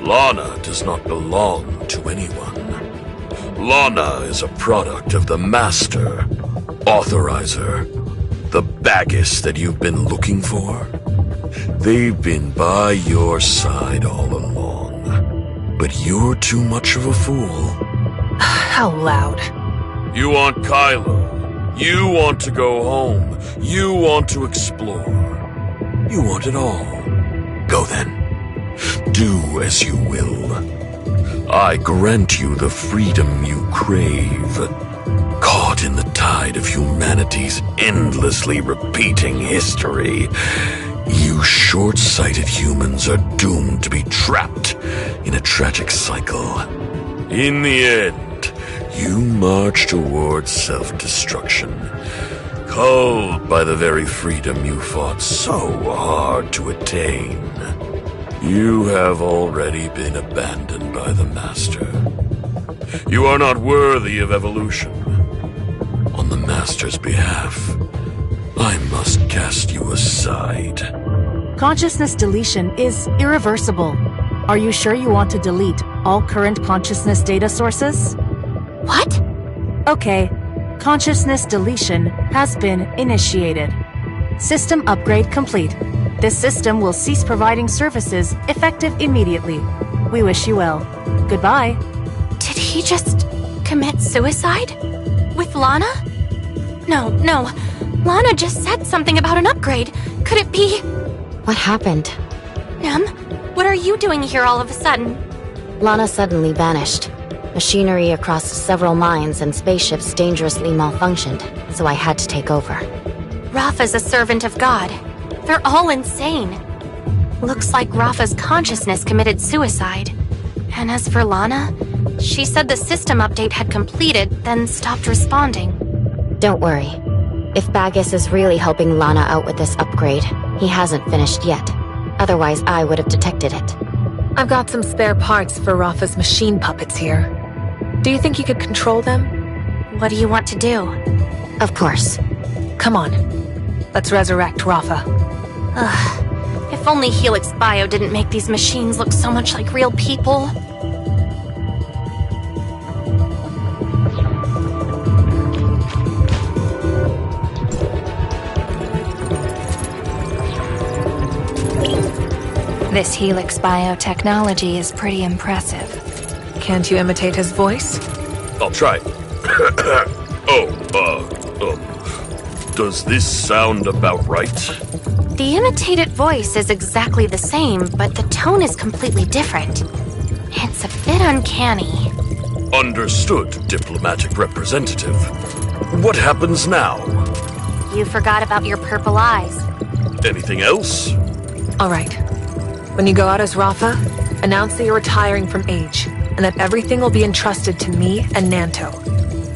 Lana does not belong to anyone. Lana is a product of the Master, Authorizer, the Bagus that you've been looking for. They've been by your side all along, but you're too much of a fool. How loud? You want Kailo. You want to go home. You want to explore. You want it all. Go then. Do as you will. I grant you the freedom you crave. Caught in the tide of humanity's endlessly repeating history, you short-sighted humans are doomed to be trapped in a tragic cycle. In the end, you march towards self-destruction, culled by the very freedom you fought so hard to attain. You have already been abandoned by the Master. You are not worthy of evolution. On the Master's behalf, I must cast you aside. Consciousness deletion is irreversible. Are you sure you want to delete all current consciousness data sources? What? Okay. Consciousness deletion has been initiated. System upgrade complete. This system will cease providing services effective immediately. We wish you well. Goodbye. Did he just commit suicide? With Lana? No. Lana just said something about an upgrade. Could it be... What happened? Nem, what are you doing here all of a sudden? Lana suddenly vanished. Machinery across several mines and spaceships dangerously malfunctioned, so I had to take over. Rafa's a servant of God. They're all insane. Looks like Rafa's consciousness committed suicide. And as for Lana, she said the system update had completed, then stopped responding. Don't worry. If Bagus is really helping Lana out with this upgrade, he hasn't finished yet. Otherwise, I would have detected it. I've got some spare parts for Rafa's machine puppets here. Do you think you could control them? What do you want to do? Of course. Come on. Let's resurrect Rafa. Ugh. If only Helix Bio didn't make these machines look so much like real people. This Helix biotechnology is pretty impressive. Can't you imitate his voice? I'll try. Does this sound about right? The imitated voice is exactly the same, but the tone is completely different. It's a bit uncanny. Understood, diplomatic representative. What happens now? You forgot about your purple eyes. Anything else? All right. When you go out as Rafa, announce that you're retiring from Age, and that everything will be entrusted to me and Nanto.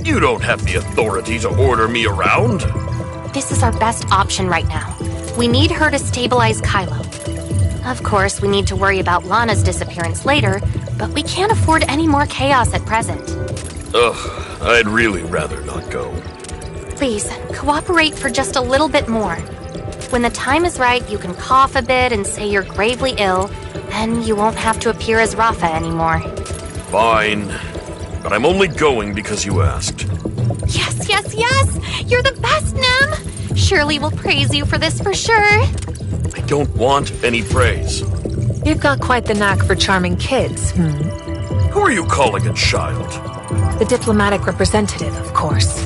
You don't have the authority to order me around. This is our best option right now. We need her to stabilize Kailo. Of course, we need to worry about Lana's disappearance later, but we can't afford any more chaos at present. Ugh, I'd really rather not go. Please, cooperate for just a little bit more. When the time is right, you can cough a bit and say you're gravely ill, then you won't have to appear as Rafa anymore. Fine, but I'm only going because you asked. Yes, yes, yes! You're the best, Nem! Shirley will praise you for this for sure. I don't want any praise. You've got quite the knack for charming kids, Who are you calling a child? The diplomatic representative, of course.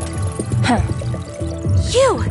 You!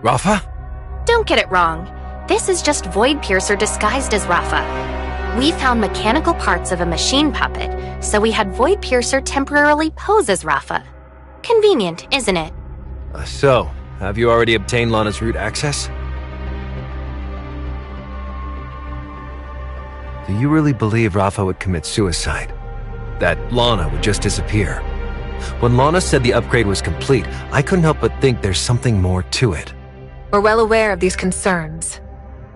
Rafa? Don't get it wrong. This is just Void Piercer disguised as Rafa. We found mechanical parts of a machine puppet, so we had Void Piercer temporarily pose as Rafa. Convenient, isn't it? So, have you already obtained Lana's root access? Do you really believe Rafa would commit suicide? That Lana would just disappear? When Lana said the upgrade was complete, I couldn't help but think there's something more to it. We're well aware of these concerns.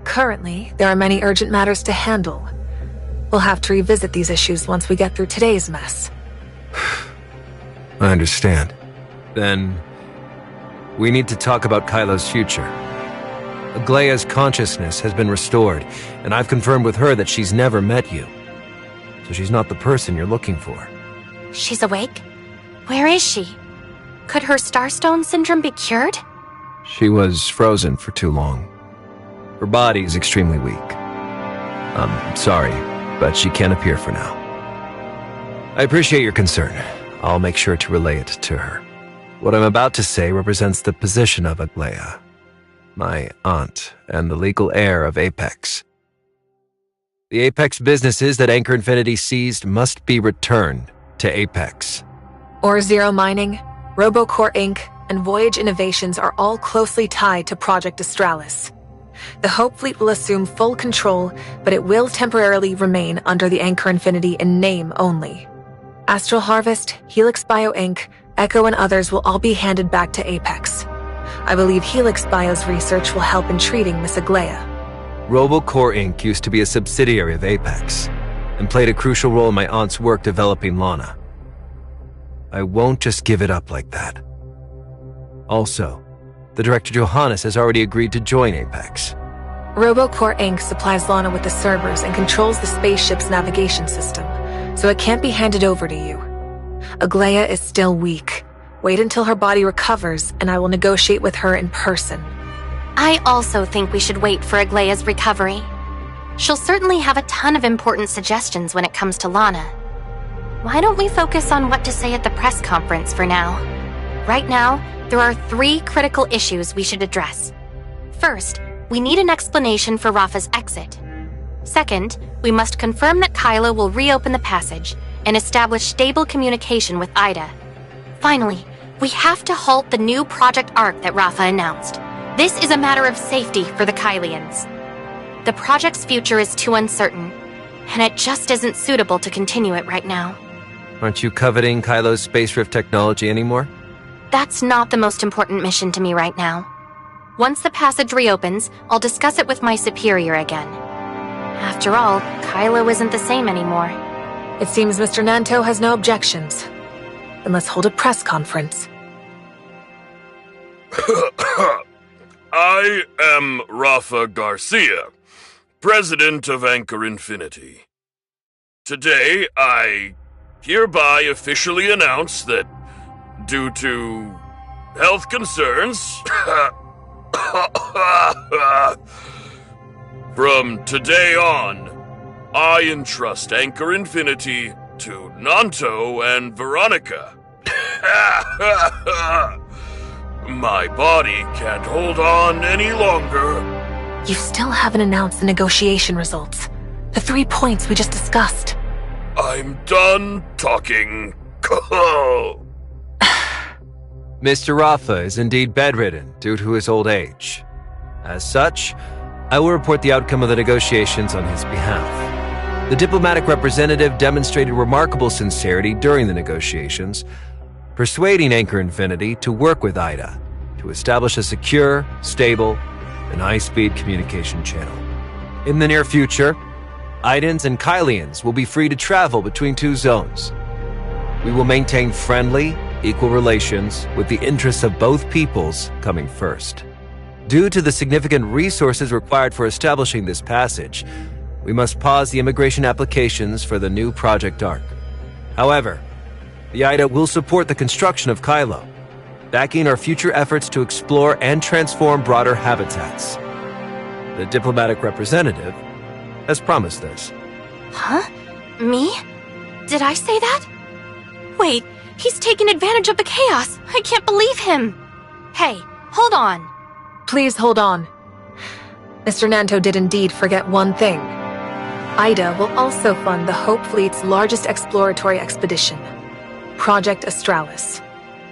Currently, there are many urgent matters to handle. We'll have to revisit these issues once we get through today's mess. I understand. Then, we need to talk about Kailo's future. Aglaya's consciousness has been restored, and I've confirmed with her that she's never met you. So she's not the person you're looking for. She's awake? Where is she? Could her Starstone syndrome be cured? She was frozen for too long. Her body is extremely weak. I'm sorry, but she can't appear for now. I appreciate your concern. I'll make sure to relay it to her. What I'm about to say represents the position of Aglaya, my aunt, and the legal heir of Apex. The Apex businesses that Anchor Infinity seized must be returned to Apex. Or Zero Mining, Robocore Inc., and voyage innovations are all closely tied to Project Astralis. The Hope Fleet will assume full control, but it will temporarily remain under the Anchor Infinity in name only. Astral Harvest, Helix Bio Inc., Echo and others will all be handed back to Apex. I believe Helix Bio's research will help in treating Miss Aglaia. RoboCore Inc. used to be a subsidiary of Apex, and played a crucial role in my aunt's work developing Lana. I won't just give it up like that. Also, the director Johannes has already agreed to join Apex. RoboCore Inc. supplies Lana with the servers and controls the spaceship's navigation system, so it can't be handed over to you. Aglaia is still weak. Wait until her body recovers, and I will negotiate with her in person. I also think we should wait for Aglaia's recovery. She'll certainly have a ton of important suggestions when it comes to Lana. Why don't we focus on what to say at the press conference for now? Right now, there are 3 critical issues we should address. First, we need an explanation for Rafa's exit. Second, we must confirm that Kailo will reopen the passage and establish stable communication with Ida. Finally, we have to halt the new Project Arc that Rafa announced. This is a matter of safety for the Kailians. The project's future is too uncertain, and it just isn't suitable to continue it right now. Aren't you coveting Kailo's space rift technology anymore? That's not the most important mission to me right now. Once the passage reopens, I'll discuss it with my superior again. After all, Kailo isn't the same anymore. It seems Mr. Nanto has no objections. Then let's hold a press conference. I am Rafa Garcia, President of Anchor Infinity. Today, I hereby officially announce that, due to health concerns, from today on, I entrust Anchor Infinity to Nanto and Veronica. My body can't hold on any longer. You still haven't announced the negotiation results. The 3 points we just discussed. I'm done talking. Mr. Rafa is indeed bedridden due to his old age. As such, I will report the outcome of the negotiations on his behalf. The diplomatic representative demonstrated remarkable sincerity during the negotiations, persuading Anchor Infinity to work with Ida to establish a secure, stable, and high-speed communication channel. In the near future, Idans and Kailians will be free to travel between 2 zones. We will maintain friendly, equal relations with the interests of both peoples coming first. Due to the significant resources required for establishing this passage, we must pause the immigration applications for the new Project Arc. However, the Ida will support the construction of Kailo, backing our future efforts to explore and transform broader habitats. The diplomatic representative has promised this. Huh? Me? Did I say that? Wait, he's taken advantage of the chaos. I can't believe him. Hey, hold on. Please hold on. Mr. Nanto did indeed forget one thing. Ida will also fund the Hope Fleet's largest exploratory expedition, Project Astralis.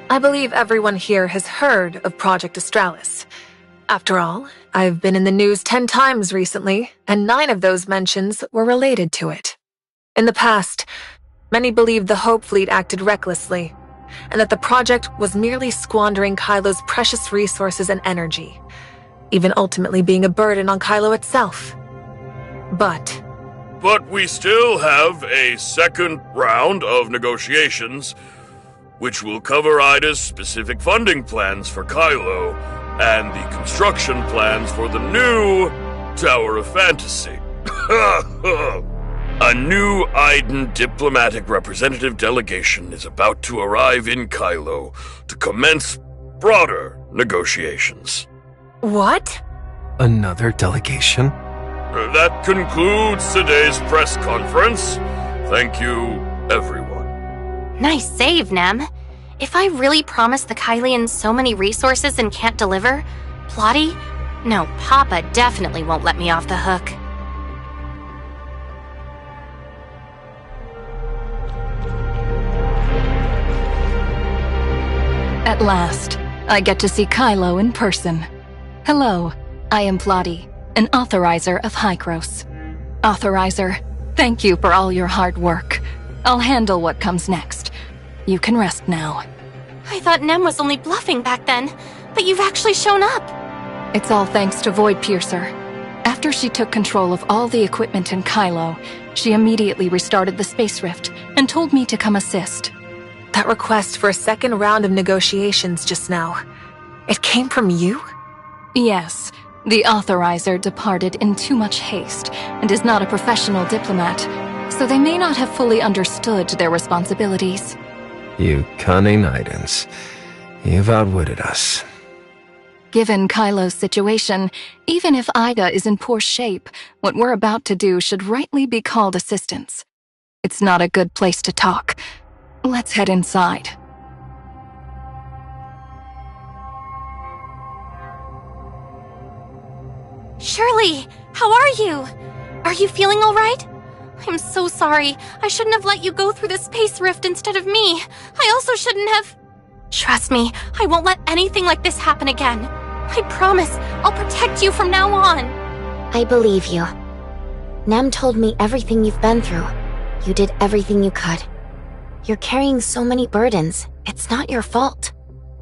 I believe everyone here has heard of Project Astralis. After all, I've been in the news 10 times recently, and 9 of those mentions were related to it. In the past, many believed the Hope Fleet acted recklessly, and that the project was merely squandering Kailo's precious resources and energy, even ultimately being a burden on Kailo itself. But we still have a second round of negotiations, which will cover Ida's specific funding plans for Kailo and the construction plans for the new Tower of Fantasy. A new Idan diplomatic representative delegation is about to arrive in Kailo to commence broader negotiations. what? Another delegation? That concludes today's press conference. Thank you, everyone. Nice save, Nem. If I really promised the Kailians so many resources and can't deliver, Papa definitely won't let me off the hook. At last, I get to see Kailo in person. Hello, I am Plotty, an authorizer of Hykros. Authorizer, thank you for all your hard work. I'll handle what comes next. You can rest now. I thought Nem was only bluffing back then, but you've actually shown up. It's all thanks to Void Piercer. After she took control of all the equipment in Kailo, she immediately restarted the space rift and told me to come assist. That request for a second round of negotiations just now, it came from you? Yes, the authorizer departed in too much haste and is not a professional diplomat, so they may not have fully understood their responsibilities. You cunning Idans. You've outwitted us. Given Kailo's situation, even if Ida is in poor shape, what we're about to do should rightly be called assistance. It's not a good place to talk. Let's head inside. Shirley, how are you? Are you feeling all right? I'm so sorry. I shouldn't have let you go through the space rift instead of me. I also shouldn't have... Trust me, I won't let anything like this happen again. I promise, I'll protect you from now on. I believe you. Nem told me everything you've been through. You did everything you could. You're carrying so many burdens. It's not your fault.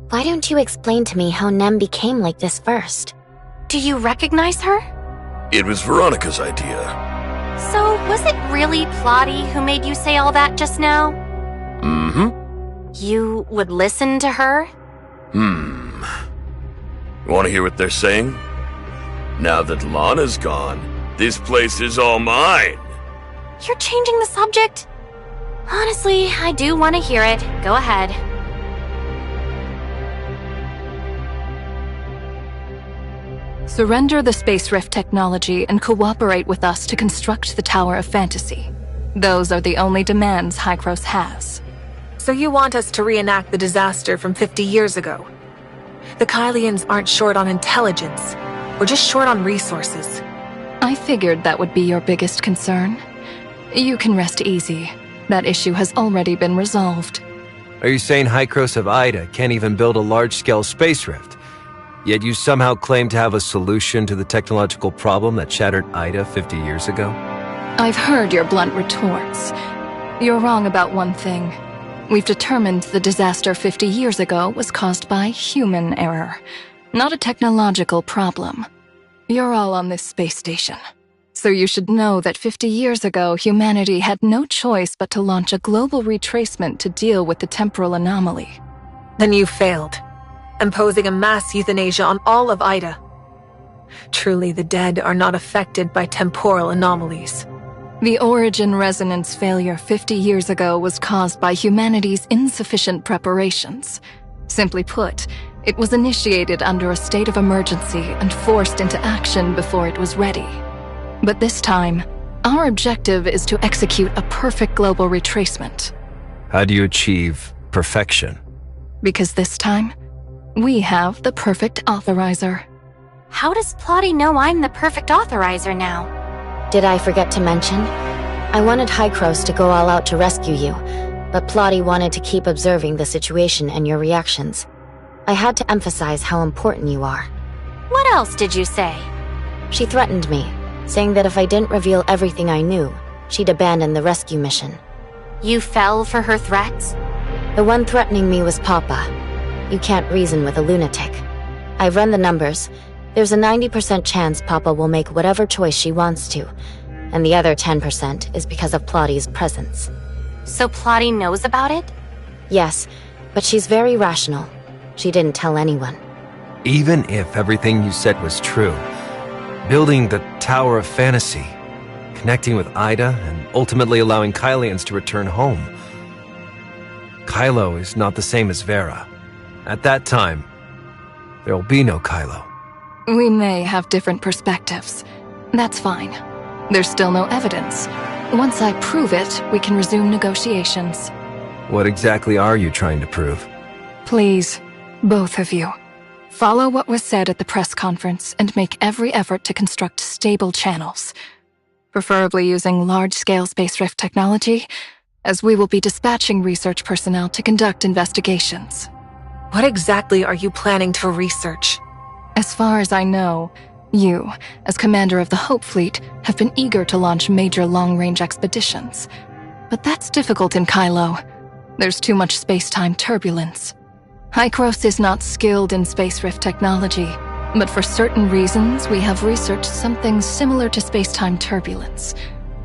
Why don't you explain to me how Nem became like this first? Do you recognize her? It was Veronica's idea. So, was it really Plotty who made you say all that just now? Mm-hmm. You would listen to her? Want to hear what they're saying? Now that Lana's gone, this place is all mine. You're changing the subject? Honestly, I do want to hear it. Go ahead. Surrender the space rift technology and cooperate with us to construct the Tower of Fantasy. Those are the only demands Hykros has. So you want us to reenact the disaster from 50 years ago? The Kailians aren't short on intelligence. We're just short on resources. I figured that would be your biggest concern. You can rest easy. That issue has already been resolved. Are you saying Hykros of Ida can't even build a large-scale space rift? Yet you somehow claim to have a solution to the technological problem that shattered Ida 50 years ago? I've heard your blunt retorts. You're wrong about one thing. We've determined the disaster 50 years ago was caused by human error, not a technological problem. You're all on this space station. So you should know that 50 years ago, humanity had no choice but to launch a global retracement to deal with the temporal anomaly. Then you failed, imposing a mass euthanasia on all of Ida. Truly, the dead are not affected by temporal anomalies. The origin resonance failure 50 years ago was caused by humanity's insufficient preparations. Simply put, it was initiated under a state of emergency and forced into action before it was ready. But this time, our objective is to execute a perfect global retracement. How do you achieve perfection? Because this time, we have the perfect authorizer. How does Plotty know I'm the perfect authorizer now? Did I forget to mention? I wanted Hykros to go all out to rescue you, but Plotty wanted to keep observing the situation and your reactions. I had to emphasize how important you are. What else did you say? She threatened me, saying that if I didn't reveal everything I knew, she'd abandon the rescue mission. You fell for her threats? The one threatening me was Papa. You can't reason with a lunatic. I've run the numbers. There's a 90% chance Papa will make whatever choice she wants to, and the other 10% is because of Plotty's presence. So Plotty knows about it? Yes, but she's very rational. She didn't tell anyone. Even if everything you said was true, building the Tower of Fantasy, connecting with Ida, and ultimately allowing Kailians to return home. Kailo is not the same as Vera. At that time, there will be no Kailo. We may have different perspectives. That's fine. There's still no evidence. Once I prove it, we can resume negotiations. What exactly are you trying to prove? Please, both of you, follow what was said at the press conference and make every effort to construct stable channels. Preferably using large-scale space rift technology, as we will be dispatching research personnel to conduct investigations. What exactly are you planning to research? As far as I know, you, as commander of the Hope Fleet, have been eager to launch major long-range expeditions. But that's difficult in Kailo. There's too much space-time turbulence. Hykros is not skilled in space rift technology, but for certain reasons, we have researched something similar to space-time turbulence,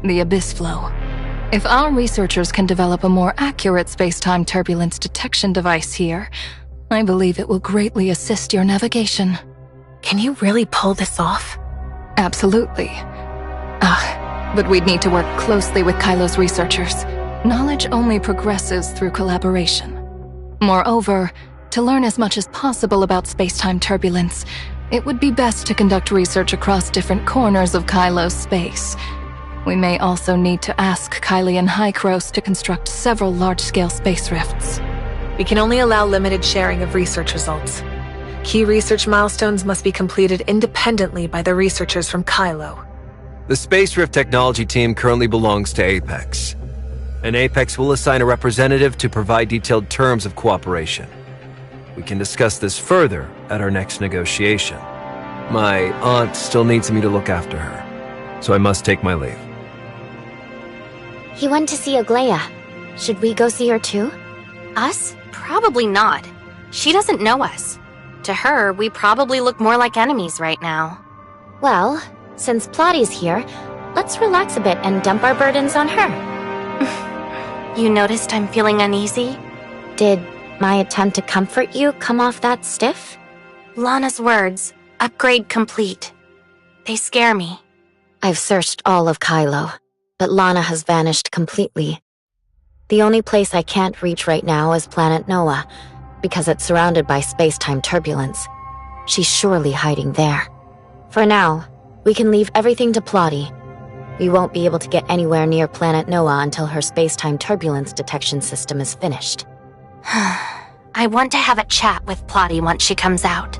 the abyss flow. If our researchers can develop a more accurate space-time turbulence detection device here, I believe it will greatly assist your navigation. Can you really pull this off? Absolutely. But we'd need to work closely with Kailo's researchers. Knowledge only progresses through collaboration. Moreover, to learn as much as possible about space-time turbulence, it would be best to conduct research across different corners of Kailo's space. We may also need to ask Kylie and Hykros to construct several large-scale space rifts. We can only allow limited sharing of research results. Key research milestones must be completed independently by the researchers from Kailo. The Space Rift Technology team currently belongs to Apex. And Apex will assign a representative to provide detailed terms of cooperation. We can discuss this further at our next negotiation. My aunt still needs me to look after her, so I must take my leave. He went to see Aglaia. Should we go see her too? Us? Probably not. She doesn't know us. To her, we probably look more like enemies right now. Well, since Plotty's here, let's relax a bit and dump our burdens on her. You noticed I'm feeling uneasy? Did my attempt to comfort you come off that stiff? Lana's words, upgrade complete. They scare me. I've searched all of Kailo, but Lana has vanished completely. The only place I can't reach right now is planet Noah, because it's surrounded by space-time turbulence. She's surely hiding there. For now, we can leave everything to Plotty. We won't be able to get anywhere near planet Noah until her space-time turbulence detection system is finished. I want to have a chat with Plotty once she comes out.